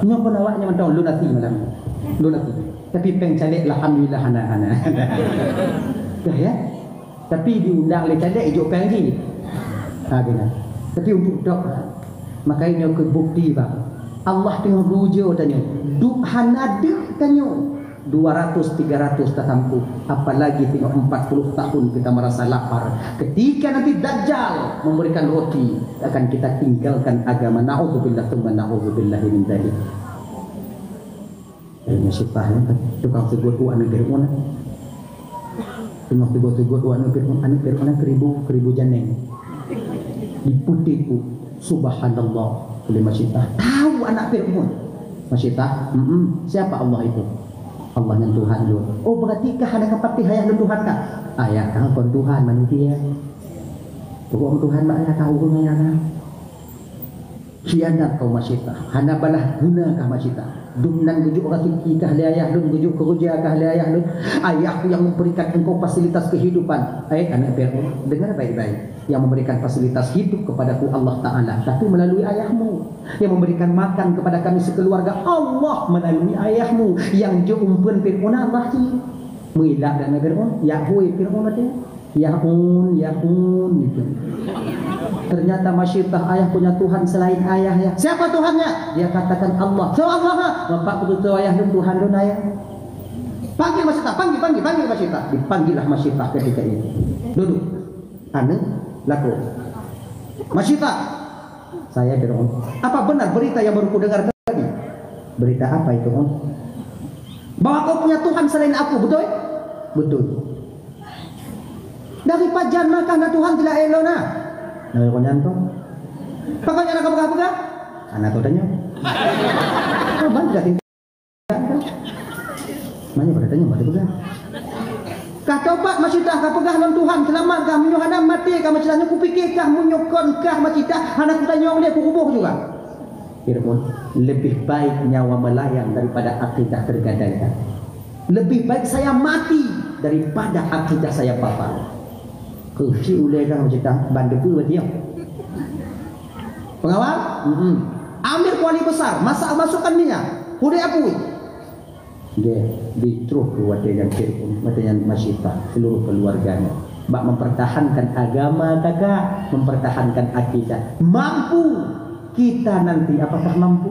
Nyokon awaknya mentang lu nanti malam. Tapi peng calik alhamdulillah hana. Ya. Tapi diundang oleh calik hijau peng lagi. Benar. Tapi untuk dok makanya ke bukti bang. Allah tengok bujo tanya. Duk hana dik tanya. 200-300 tak tampu. Apalagi tengok 40 tahun kita merasa lapar. Ketika nanti Dajjal memberikan roti, akan kita tinggalkan agama. Na'udzubillah tsumma na'udzubillah min dzalik. Ini sifahnya tukang tegur anak Fir'aun. Tengok tegur anak Fir'aun keribu janeng. Diputiku subhanallah oleh Masyitah. Tahu anak Fir'aun. Masyitah, siapa Allah itu? Allah yang Tuhan lu. Oh berarti kah ada kapati ayah lu Tuhan kah? Ayah kah kon Tuhan manusia. Tuhan mak ayah tahu ayah kah? Khianat kau Masyitah. Hana balah guna kah Masyitah? Dumnan gujuk ratiki kah li ayah lu, gujuk kerja kah li ayah lu? Ayahku yang memberikan engkau fasilitas kehidupan. Anak Fir'aun, dengar baik-baik. Yang memberikan fasilitas hidup kepadaku Allah Ta'ala, tapi melalui ayahmu. Yang memberikan makan kepada kami sekeluarga Allah melalui ayahmu. Yang jaumpun Fir'aun Allah sih mengilah dan Fir'aun Yahweh Fir'aun ada Yahun gitu. Ternyata Masyitah ayah punya Tuhan selain ayah ya. Siapa Tuhannya? Dia katakan Allah. So Allah bapak betul ayah dan Tuhan dan ayah. Panggil Masyitah, panggil Masyitah. Dipanggillah Masyitah ketika itu. Duduk. Laku. Masyitah, saya Fir'aun. Apa benar berita yang baru ku dengar tadi? Berita apa itu? Bahwa kau punya Tuhan selain aku, betul? Betul. Dari pajan makan Tuhan tidak elona. Nah, kau nyantong. Pokoknya nak pegang-pegang. Anak kau tanya. Oh, bangga tinggal. Mana pada tanya, pada pegang. Kata pak Masyitah kah pegah non Tuhan selamat kah menyuhana mati kah Masyitahnya ku fikir kah menyokon kah Masyitah anak kita nyong dia ku kubuh juga. Fir'aun, lebih baik nyawa melayang daripada akidah tergadaikan. Lebih baik saya mati daripada akidah saya batal. Keci ulai kah Masyitah bandu ku dia. Pengawal? Ambil kuali besar, masukkan minyak. Hudai apui. Dia diterus ke wadanya Fir'aun, wadanya Masyitah, seluruh keluarganya. Bak mempertahankan agama kakak, mempertahankan akidah. Mampu kita nanti, apakah mampu?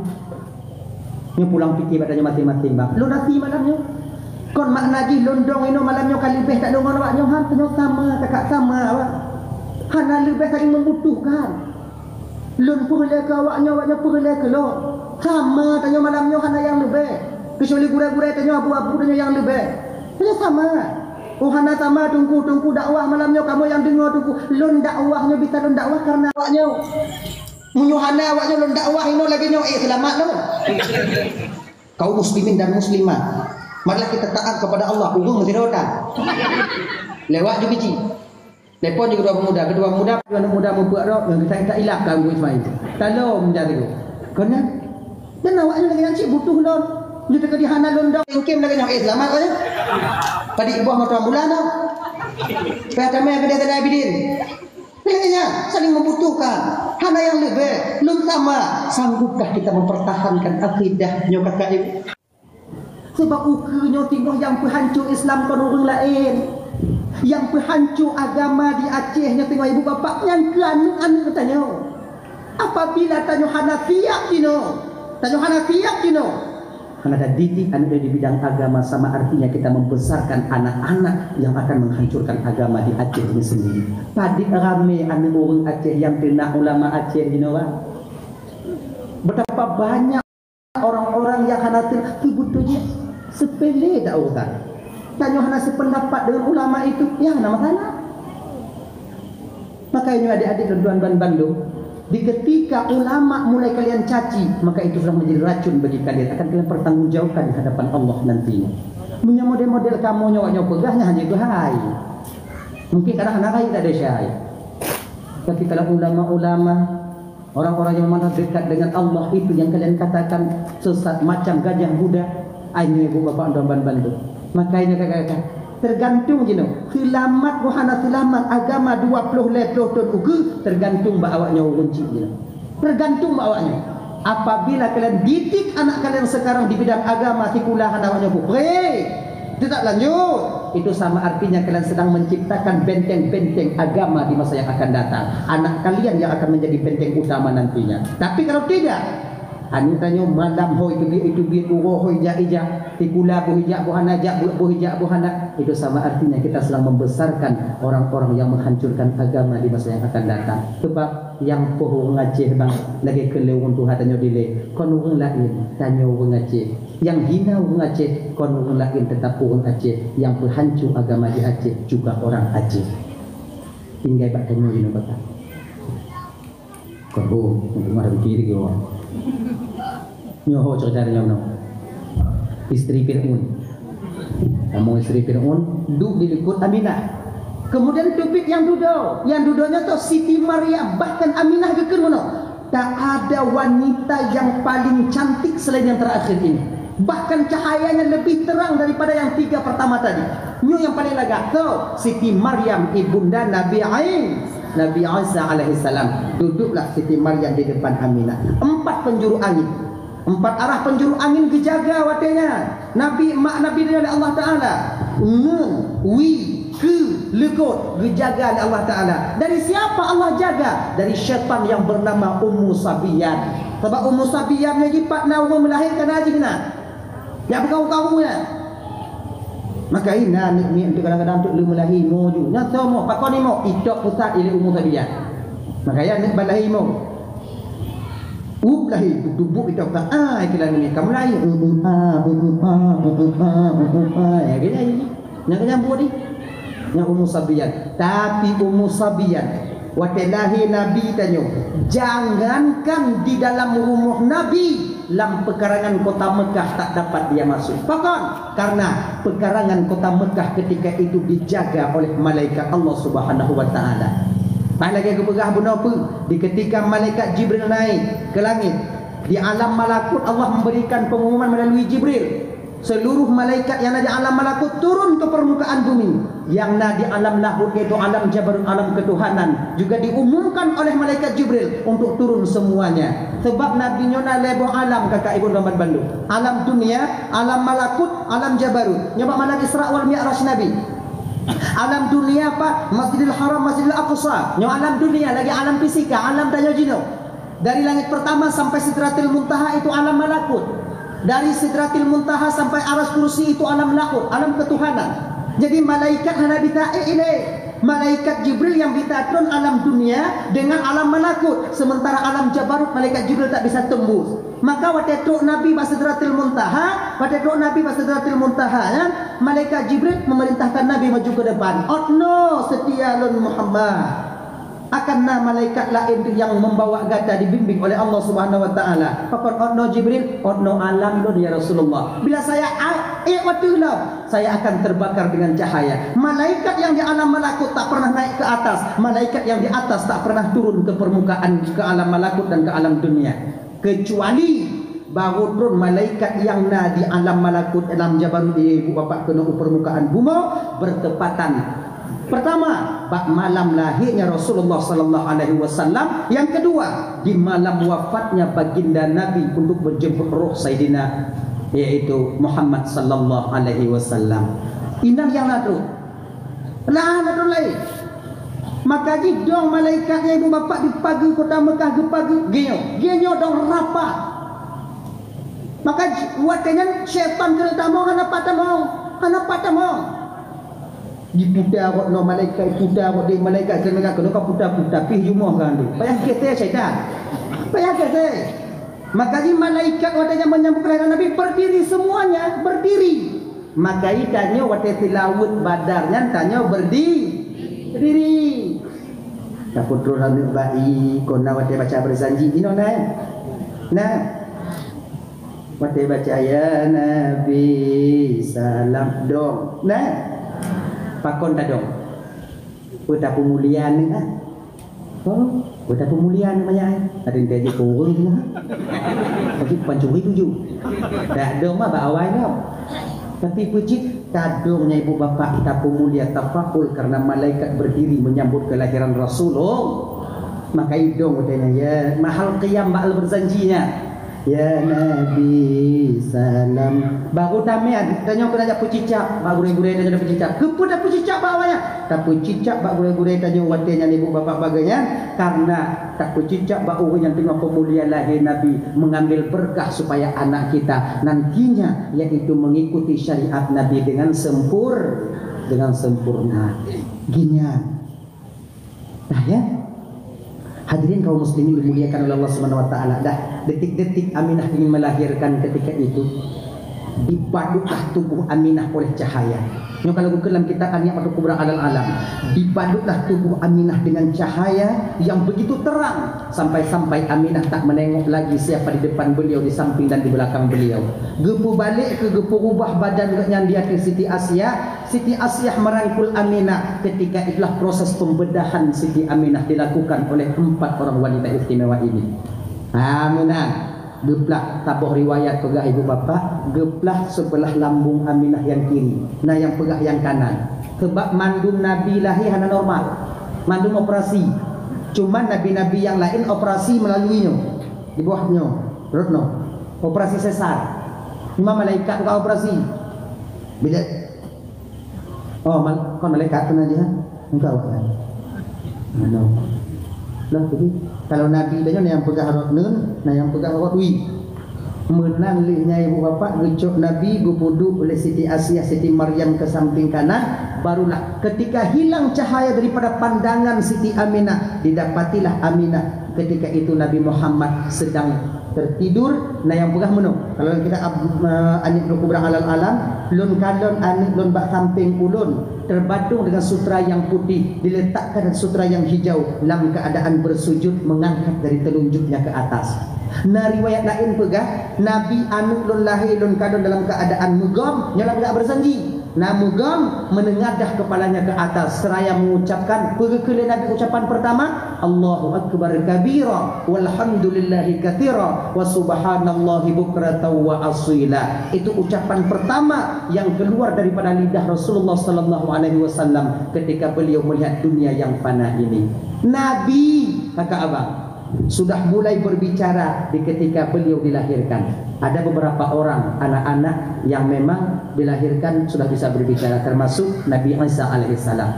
Ini pulang fikir padanya masing-masing bak. Lu nasi malamnya. Kon maknaji londong ini malamnya kali lebih tak dongon awak nyohan penyok sama kakak sama awak. Hana lebih saling membutuhkan. Lun purle ke awaknya perle ke lo. Sama tanya malamnya hana yang lebih. Kecuali gure-gure tanya abu-abu tanya yang lebih. Tanya sama. Oh hana sama tunggu dakwah malamnya kamu yang dengar tunggu. Lon dakwahnya bisa lon dakwah karena awaknya. Menyuhana awaknya lon dakwah ini lagi nyo selamat no. Kaum muslimin dan muslimat, marilah kita taat kepada Allah. Urung mesti roda. Lewat juga ji. Lepon juga kedua muda membuat roh yang kita ilak kan gue Ismail. Kalau menjadi tu. Kena dan awaknya lagi yang butuh lon. Dia dekat di hana lon dak. Mungkin lagi nyo selamat kan. Tadi ibu mau tuan bulan dah. Pertama yang kita ada bidin. Kayaknya saling membutuhkan. Hana yang lebih, belum sama. Sanggupkah kita mempertahankan akidahnya kakak ibu? Sebab ukirnya tinggal yang penghancur Islam kan orang lain. Yang penghancur agama di Acehnya tengok ibu bapa yang anu katanya. Apabila tanya Hanafiyah kino, tanya Hanafiyah kino. Karena ada didik anak di bidang agama sama artinya kita membesarkan anak-anak yang akan menghancurkan agama di Aceh ini sendiri. Tadi rame anak orang Aceh yang kena ulama Aceh ini orang. Betapa banyak orang-orang yang Hanafi sebetulnya sepele tak urusan. Tanya hana sependapat dengan ulama itu, ya nama tanah. Makanya adik-adik dan tuan-tuan Bandung, di ketika ulama mulai kalian caci, maka itu sudah menjadi racun bagi kalian. Akan kalian pertanggungjawabkan di hadapan Allah nantinya. Punya model-model kamu nyawa-nyawa pegahnya hanya itu hai. Mungkin kadang-kadang hai tak ada syai. Tapi kalau ulama-ulama, orang-orang yang memang dekat dengan Allah itu yang kalian katakan sesat macam gajah Buddha, ayo ibu bapak dan Bandung. Makanya kakak-kakak tergantung je no. Selamat buhana selamat agama 20 leploh ton uku tergantung ba awaknya kunci je no. Tergantung ba awaknya. Apabila kalian didik anak kalian sekarang di bidang agama sikulahan awaknya pupre. Tidak lanjut. Itu sama artinya kalian sedang menciptakan benteng-benteng agama di masa yang akan datang. Anak kalian yang akan menjadi benteng utama nantinya. Tapi kalau tidak, anu tanya malam hoi itu biar uroh hoi ija tikula buhijak buhana jak buhijak buhana, itu sama artinya kita sedang membesarkan orang-orang yang menghancurkan agama di masa yang akan datang. Sebab yang pohon Aceh bang lagi kelewon Tuhan tanya dile kon orang lain tanya orang Aceh yang hina orang Aceh kon orang lain tetap orang Aceh yang penghancur agama di Aceh juga orang Aceh. Tinggal bak tanya dino bak kon untuk marah kiri ke orang nyoho ceritanya no. Istri Fir'aun, kamu istri Fir'aun duduk di likut Aminah. Kemudian topik yang duduknya tu Siti Maryam, bahkan Aminah ke keruno. Tak ada wanita yang paling cantik selain yang terakhir ini. Bahkan cahayanya lebih terang daripada yang 3 pertama tadi. Nyo yang paling lagak tu Siti Maryam ibunda Nabi Isa alaihissalam. Duduklah Siti Maryam di depan Aminah. 4 penjuru angin. 4 arah penjuru angin dijaga watenya. Nabi oleh Allah Ta'ala. Lekut dijaga oleh Allah Ta'ala. Dari siapa Allah jaga? Dari syaitan yang bernama Ummu Sabiyan. Sebab Ummu Sabiyan ni jipat nak melahirkan haji kena. Ya berkau-kau ya. Maka ini untuk kadang-kadang untuk lu melahir moju. Nya semua pakon ni mo idok pusat ile Ummu Sabiyan. Maka ya nak balahi mo. Lahi duduk itu kata ikilah ni kamu lahi ya gini nak nyambut ni yang Ummu Sabiyan. Tapi Ummu Sabiyan watilahi Nabi tanya jangankan di dalam rumah Nabi dalam pekarangan kota Mekah tak dapat dia masuk. Pakon karena pekarangan kota Mekah ketika itu dijaga oleh malaikat Allah Subhanahu wa taala. Tak lagi aku pegah benda apa? Di ketika malaikat Jibril naik ke langit, di alam malakut Allah memberikan pengumuman melalui Jibril. Seluruh malaikat yang ada di alam malakut turun ke permukaan bumi. Yang ada di alam lahut yaitu alam jabarut, alam ketuhanan juga diumumkan oleh malaikat Jibril untuk turun semuanya. Sebab Nabi Nyona leboh alam kakak ibu dan Bandung. Alam dunia, alam malakut, alam jabarut. Nyoba mana Isra wal Mi'raj Nabi. Alam dunia apa? Masjidil Haram, Masjidil Aqsa. Nyo alam dunia lagi alam fisika, alam daya jino. Dari langit pertama sampai Sidratil Muntaha itu alam malakut. Dari Sidratil Muntaha sampai Aras Kursi itu alam lahut, alam ketuhanan. Jadi malaikat hana bita'i ilaih. Malaikat Jibril yang bitatrun alam dunia dengan alam malakut, sementara alam jabarut malaikat Jibril tak bisa tembus. Maka waktu itu Nabi Sidratil Muntaha, ya, malaikat Jibril memerintahkan Nabi maju ke depan. Otno setia lun Muhammad. Akanlah malaikat lain yang membawa gada dibimbing oleh Allah Subhanahu wa taala. Pakon otno Jibril, otno alam lun ya Rasulullah. Bila saya watulah, saya akan terbakar dengan cahaya. Malaikat yang di alam malakut tak pernah naik ke atas. Malaikat yang di atas tak pernah turun ke permukaan, ke alam malakut dan ke alam dunia. Kecuali baru turun malaikat yang di alam malakut, alam jabarut di ibu bapak kena permukaan bumi bertepatan. Pertama, malam lahirnya Rasulullah sallallahu alaihi wasallam. Yang kedua, di malam wafatnya baginda Nabi untuk menjemput roh Sayyidina yaitu Muhammad sallallahu alaihi wasallam. Inang yang lalu. Lah lain. Maka jidong malaikatnya ibu bapak di pagi kota Mekah ke pagi genyo dong rapat. Maka watenya syaitan kena tamong ana patamong. Diputar awak no malaikat putar awak di malaikat kena putar pi jumah kan tu. Payah kita syaitan. Payah kita. Maka di malaikat watanya menyambut kelahiran Nabi berdiri semuanya, berdiri. Maka tanya waktu tilawut badarnya tanya berdiri. Takut turun bayi kona waktu baca berjanji ino nah. Waktu baca ya Nabi salam dong. Nah. Pakon dah dong. Udah pemulihan ni ah. Oh, udah pemulihan namanya. Ada yang dia kurung semua. Tapi pancuri tuju. Dah dong mah bawai kau. Tapi puji tadongnya ibu bapa kita pemulia tafakul karena malaikat berdiri menyambut kelahiran Rasulullah. Maka idong utanya ya mahal qiyam ba'al berjanjinya. Ya Nabi salam. Baru tamian tanya kena pucicak, baru gure tanya pucicak. Kepada pucicak bawanya. Tak pucicak bak gure tanya watenya ibu bapak baganya karena tak pucicak bak orang yang tengah pemulia lahir Nabi mengambil berkah supaya anak kita nantinya yaitu mengikuti syariat Nabi dengan sempurna. Ginya. Nah ya. Hadirin kaum muslimin dimuliakan oleh Allah Subhanahu wa taala. Dah detik-detik Aminah ingin melahirkan ketika itu dibadutlah tubuh Aminah oleh cahaya. Yang kalau dalam kitab An-Ni'mat Kubra Alal Alam, dibadutlah tubuh Aminah dengan cahaya yang begitu terang sampai-sampai Aminah tak menengok lagi siapa di depan beliau, di samping dan di belakang beliau. Gepu balik ke gepu ubah badan yang dia ke Siti Asyah. Siti Asyah merangkul Aminah. Ketika itulah proses pembedahan Siti Aminah dilakukan oleh 4 orang wanita istimewa ini. Aminah geplah tabuh riwayat pegah ibu bapa, geplah sebelah lambung Aminah yang kiri, nah yang pegah yang kanan. Sebab mandum Nabi lahir hanya normal, mandum operasi. Cuman nabi-nabi yang lain operasi melaluinya, di bawahnya, rutno, operasi sesar. Cuma malaikat bukan operasi. Bila, kon malaikat kena dia, engkau kan? Mana? Lah jadi kalau Nabi tanya yang pegang harap nun, nah yang pegang harap wi. Menang lihnya ibu bapa gecok Nabi gubuduk oleh Siti Asyah, Siti Maryam ke samping kanan. Barulah ketika hilang cahaya daripada pandangan Siti Aminah, didapatilah Aminah. Ketika itu Nabi Muhammad sedang tertidur. Nah yang pegang menung. Kalau kita An-Ni'mat Kubra Alal Alam, lun kalon anik lun bak samping ulun terbadung dengan sutra yang putih, diletakkan sutra yang hijau dalam keadaan bersujud mengangkat dari telunjuknya ke atas. Nah riwayat lain pegah Nabi anu lun lahir lun kadon dalam keadaan mugam nyala tidak berjanji. Nah mugam menengadah kepalanya ke atas seraya mengucapkan perkele Nabi ucapan pertama Allahu Akbar kabira walhamdulillahi katsira wa subhanallahi bukratan wa asila. Itu ucapan pertama yang keluar daripada lidah Rasulullah sallallahu alaihi wasallam ketika beliau melihat dunia yang fana ini. Nabi kakak abang sudah mulai berbicara di ketika beliau dilahirkan. Ada beberapa orang anak-anak yang memang dilahirkan sudah bisa berbicara, termasuk Nabi Isa alaihissalam.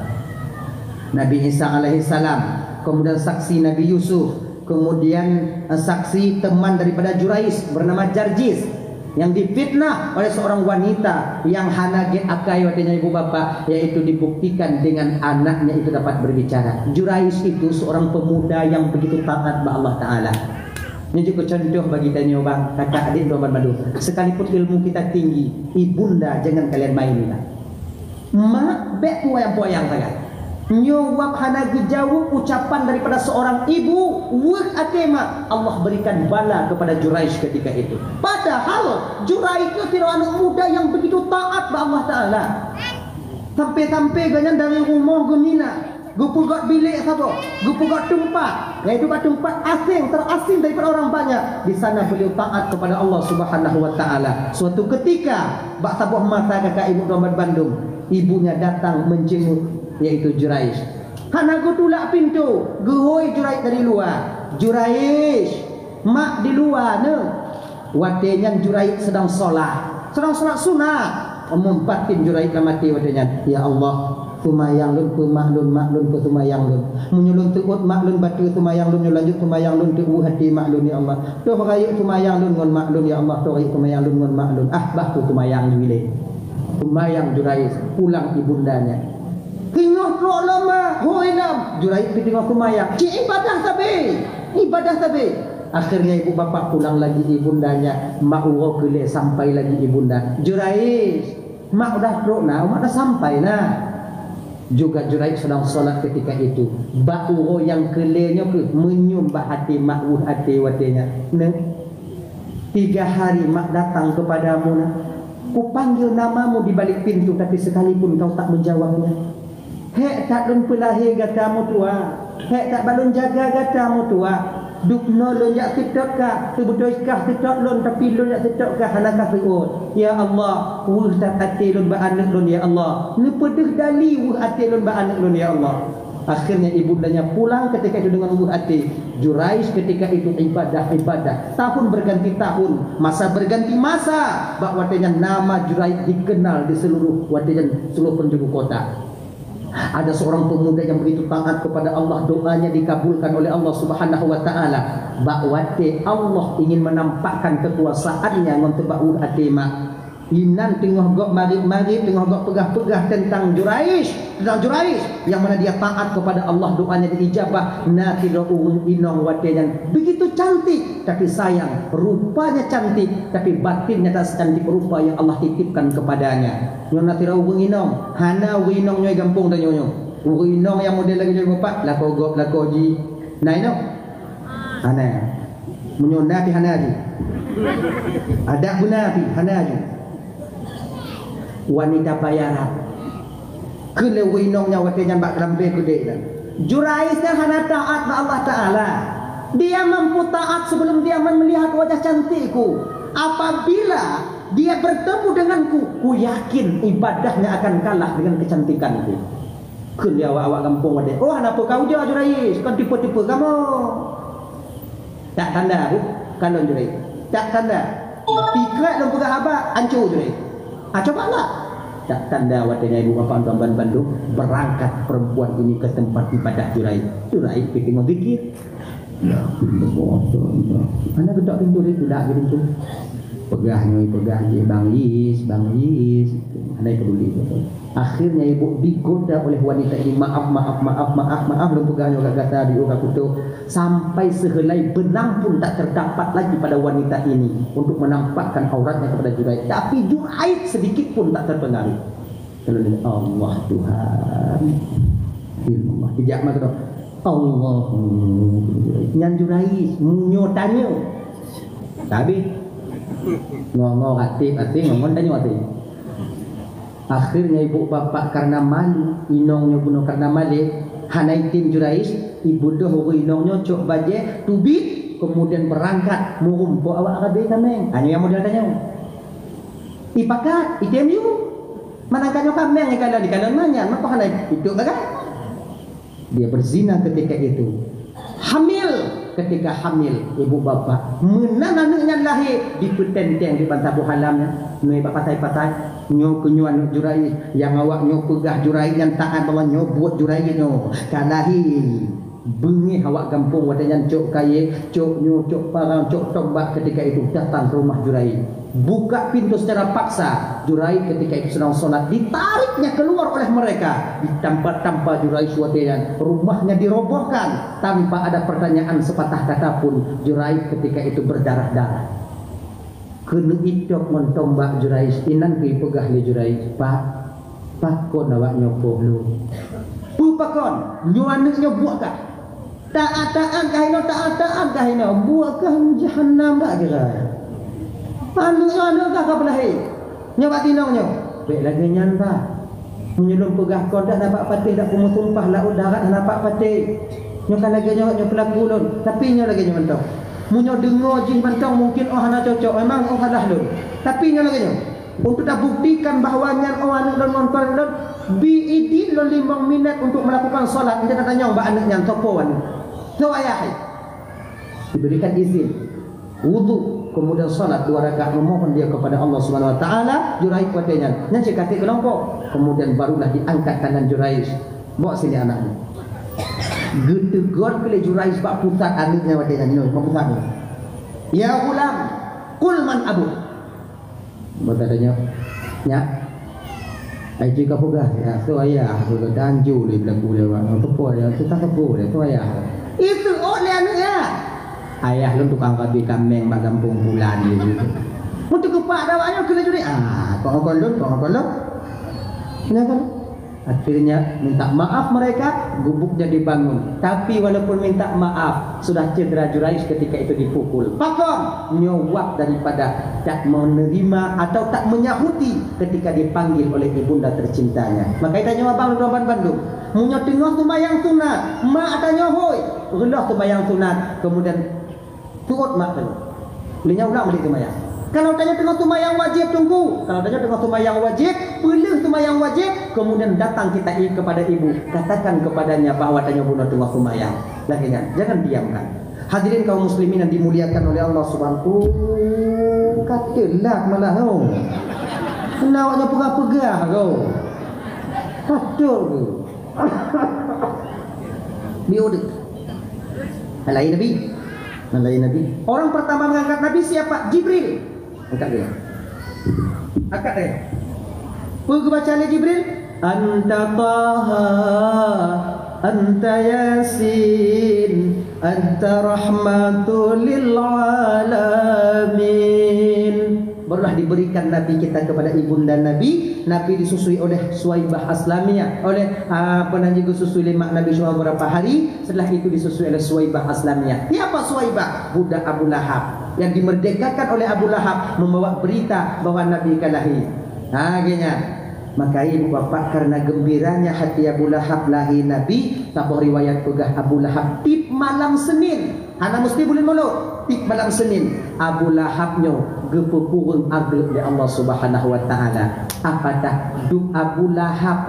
Nabi Isa alaihissalam, kemudian saksi Nabi Yusuf, kemudian saksi teman daripada Jurais bernama Jarjis. yang difitnah oleh seorang wanita yang hanage akai wadenya ibu bapa, yaitu dibuktikan dengan anaknya itu dapat berbicara. Jurais itu seorang pemuda yang begitu taat kepada Allah Taala. Ini juga contoh bagi tanya bang, kakak adik Tuan Madu. Sekalipun ilmu kita tinggi, ibunda jangan kalian mainin. Mak bek poyang-poyang sangat. Nyawab hanagi jawab ucapan daripada seorang ibu, wud atema, Allah berikan bala kepada Juraish ketika itu. Padahal Juraish itu tidak anak muda yang begitu taat kepada Allah Taala. Sampai-sampai ganyan dari rumah gemina, gupugot bilik apa? Gupugot tempat, yaitu tempat asing, terasing daripada orang banyak. Di sana beliau taat kepada Allah Subhanahu Wa Taala. Suatu ketika, bak sabuh masa kakak ibu Muhammad Bandung, ibunya datang menjenguk, yaitu Juraish. Hanago tulak pintu, gehoi Juraish dari luar. Juraish, mak di luar ne. Watenya Juraish sedang solat sunat. Mempatin Juraish mati watenya. Ya Allah, tumayang lun ku maklun ku tumayang lun. Menyulun tuut maklun batu tumayang lun, lanjut tumayang lun tu hati maklun ya Allah. Toh rayu tumayang lun ngon maklun ya Allah, toh rayu tumayang lun ngon maklun. Ah bah tu tumayang wile. Tumayang Juraish pulang ibundanya. Tengok kok lama, hoinam. Juraish pergi tengok kumayang. Cik ibadah tabe. Akhirnya ibu bapa pulang lagi ibundanya. Mak uro kele sampai lagi ibunda. Juraish, mak udah pro nah, mak dah sampai nah. Juga Juraish sedang solat ketika itu. Bak uro yang kelenya ke menyum bak hati mak hati watenya. Nah, 3 hari mak datang kepadamu nah. Ku panggil namamu di balik pintu, tapi sekalipun kau tak menjawabnya. Hek tak lun pelahir gatamu tua, hek tak balun jaga gatamu tua. Dukno lun jak titok ka, sebudoikah titok lun tapi lun jak titok ka hanakah fiut. Ya Allah, wuh tak ati lun ba anak lun ya Allah. Ni pedih dali wuh ati lun ba anak lun ya Allah. Akhirnya ibundanya pulang ketika itu dengan wuh ati. Juraish ketika itu ibadah. Tahun berganti tahun, masa berganti masa. Bak watenya nama Juraish dikenal di seluruh watenya seluruh penjuru kota. Ada seorang pemuda yang begitu taat kepada Allah, doanya dikabulkan oleh Allah Subhanahu Wa Taala. Bakwate Allah ingin menampakkan kekuasaannya untuk bau atima. Inan tengah gok mari tengah gok pegah-pegah tentang Juraish yang mana dia taat kepada Allah, doanya diijabah. Natiroun inong wate yang begitu cantik, tapi sayang rupanya cantik, tapi batinnya tak secantik rupa yang Allah titipkan kepadanya. Nyon natiroun inong, hana winong nyoy gampung dan nyonyo. Winong yang model lagi jadi bapak, lako gok lako ji. Nah ino, hana, menyon nabi hana ji. Ada nabi hana ji. Wanita bayaran kelewinongnya watenya bak lambe gede dah. Juraish hana taat ba Allah Taala. Dia mampu taat sebelum dia melihat wajah cantikku. Apabila dia bertemu denganku, ku yakin ibadahnya akan kalah dengan kecantikanku. Kuliah awak kampung ade. Oh, kenapa kau je Juraish? Kau tipu-tipu kamu. Tak tanda kalau Juraish. Tak tanda. Tikrat dan pegah abak hancur Juraish. Cobalah. Tak tanda watenya ibu bapa Tuan Bandung, berangkat perempuan ini ke tempat ibadah Juraish. Juraish pergi memikir. Ya, anak gedok pintu itu dah gitu. Pegahnya Bang Yis. Anak peduli betul. Akhirnya ibu digoda oleh wanita ini, maaf lu pegahnya kata diurak kutu, sampai sehelai benang pun tak terdapat lagi pada wanita ini untuk menampakkan auratnya kepada Juraish. Tapi Juraish sedikit pun tak terpengaruh. Kalau Allah Tuhan, ilmu tidak makro Allah nyan Juraish nyotanya. Tapi ngomong hati ngomong tanya hati. Akhirnya ibu bapak karena malu, inongnya bunuh karena malik, hanaitin Juraish, ibu dah inongnya cok baje, tubit, kemudian berangkat, murumpo awak rabi kameng. Hanya yang model tanya. Ipakat, item you. Manangkanyo kameng ikala di kanan manyan, maka hanai itu kan? Dia berzina ketika itu. Hamil. Ketika hamil, ibu bapak menangannya lahir di petenteng di bantabu halamnya. Nui patai-patai, nyo kenyuan Juraish yang awak nyo pegah Juraish yang taat bahwa nyo buat Juraish nyo kalahi Bengi awak kampung wadanyan cok kaye, cok nyu, cok parang, cok tombak ketika itu datang ke rumah Jurai. Buka pintu secara paksa. Jurai ketika itu sedang solat, ditariknya keluar oleh mereka. Ditampak-tampak Jurai suatenya, rumahnya dirobohkan tanpa ada pertanyaan sepatah kata pun. Jurai ketika itu berdarah-darah. Kena idok mentombak Jurai, inan kui pegah le Jurai. Pakon awak nyopoh lu. Pakon, nyuannya buat kah? Taat-taat kahino, taat-taat kahino, buatkan jahannam tak kira. Anu kah kabelahi? Nyoba tinongnya. Baik lagi nyanda. Menyelum pegah kau dah nampak patih, dak kumu tumpah laut darat nampak patih. Nyoka lagi nyoka pelaku lun, tapi nyo lagi mentong. Munyo dengar jin mentong mungkin hana cocok, memang halah lun. Tapi nyo lagi nyo. Untuk tak buktikan bahawanya anu dan nonton lun biidi lun 5 minit untuk melakukan solat. Dia tanya mbak anaknya topoan. So ayah diberikan izin wudu kemudian salat 2 rakaat memohon dia kepada Allah Subhanahu wa taala. Jurai kuatnya nyaci kaki kelompok kemudian barulah diangkat tangan Jurai. Bawa sini anaknya. Getegon kele Jurai bab pusat anaknya wadanya no pusat. Ya ulam kul man abu. Bertanya nya ai jika pugah ya tu ayah tu danju le bilang boleh wa tepo ya tu tak tepo le tu ayah. Itu oleh anaknya. Ayah lu tukang babi kambing mak kampung bulan gitu. Untuk kepak dawaknya kena juri. Kau kolon. Ya kan? Akhirnya minta maaf mereka, gubuknya dibangun. Tapi walaupun minta maaf, sudah cedera Jurai ketika itu dipukul. Pakon nyowak daripada tak menerima atau tak menyahuti ketika dipanggil oleh ibunda tercintanya. Maka tanya abang lu Bandung. Munyo tengah sembahyang sunat, mak tanya hoi, rendah sembahyang sunat, kemudian turut mak tu. Belinya ulang balik sembahyang. Kalau tanya tengah sembahyang wajib tunggu. Kalau tanya tengah sembahyang wajib, pilih sembahyang wajib, kemudian datang kita kepada ibu, katakan kepadanya bahawa tanya bunuh tengah sembahyang. Lagi jangan diamkan. Hadirin kaum muslimin yang dimuliakan oleh Allah Subhanahu. Katalah malah kau. Nawaknya pegah-pegah kau. Hatul kau. Biudik. Alai Nabi. Orang pertama mengangkat Nabi siapa? Jibril. Angkat dia. Pergi baca Jibril. Anta Taha, Anta Yasin, Anta Rahmatul lil Alamin. Barulah diberikan Nabi kita kepada ibunda Nabi. Nabi disusui oleh Suwaibah Aslamiyah, oleh juga susui lemak Nabi selama beberapa hari. Setelah itu disusui oleh Suwaibah Aslamiyah. Siapa Suwaibah? Budak Abu Lahab yang dimerdekakan oleh Abu Lahab, membawa berita bahwa Nabi kalahi. Gini. Maka ibu bapak karena gembiranya hati Abu Lahab lahir Nabi, tak riwayat pegah Abu Lahab tip malam Senin. Anak mesti boleh meluk. Tip malam Senin Abu Lahabnya gepupurun agak di Allah Subhanahu wa taala. Apatah duk Abu Lahab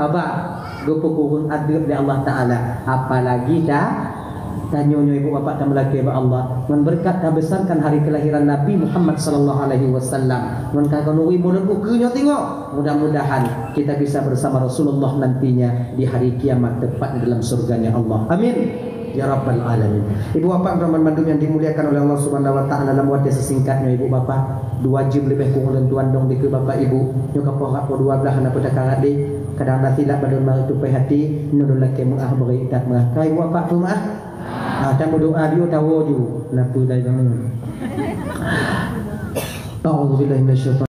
gepupurun agak di Allah taala. Apalagi dah tanyonyo ibu bapak dan melaki Allah berkat besarkan hari kelahiran Nabi Muhammad sallallahu alaihi wasallam. Mun kagonui mulut ukunya tengok. Mudah-mudahan kita bisa bersama Rasulullah nantinya di hari kiamat tepat di dalam surganya Allah. Amin. Ya Rabbal Alamin. Ibu bapak Rahman Bandung yang dimuliakan oleh Allah Subhanahu wa taala, dalam waktu sesingkatnya ibu bapak 2 jam lebih kurang dan tuan dong di ke bapak ibu nyokap pohak po 12 anak pada karat di kadang nasilah badun mari tu hati nurul laki muah beri tak mah kai bapak tu mah tamu doa dia tahu ju napa dah jangan. A'udzubillahi minasyaitanir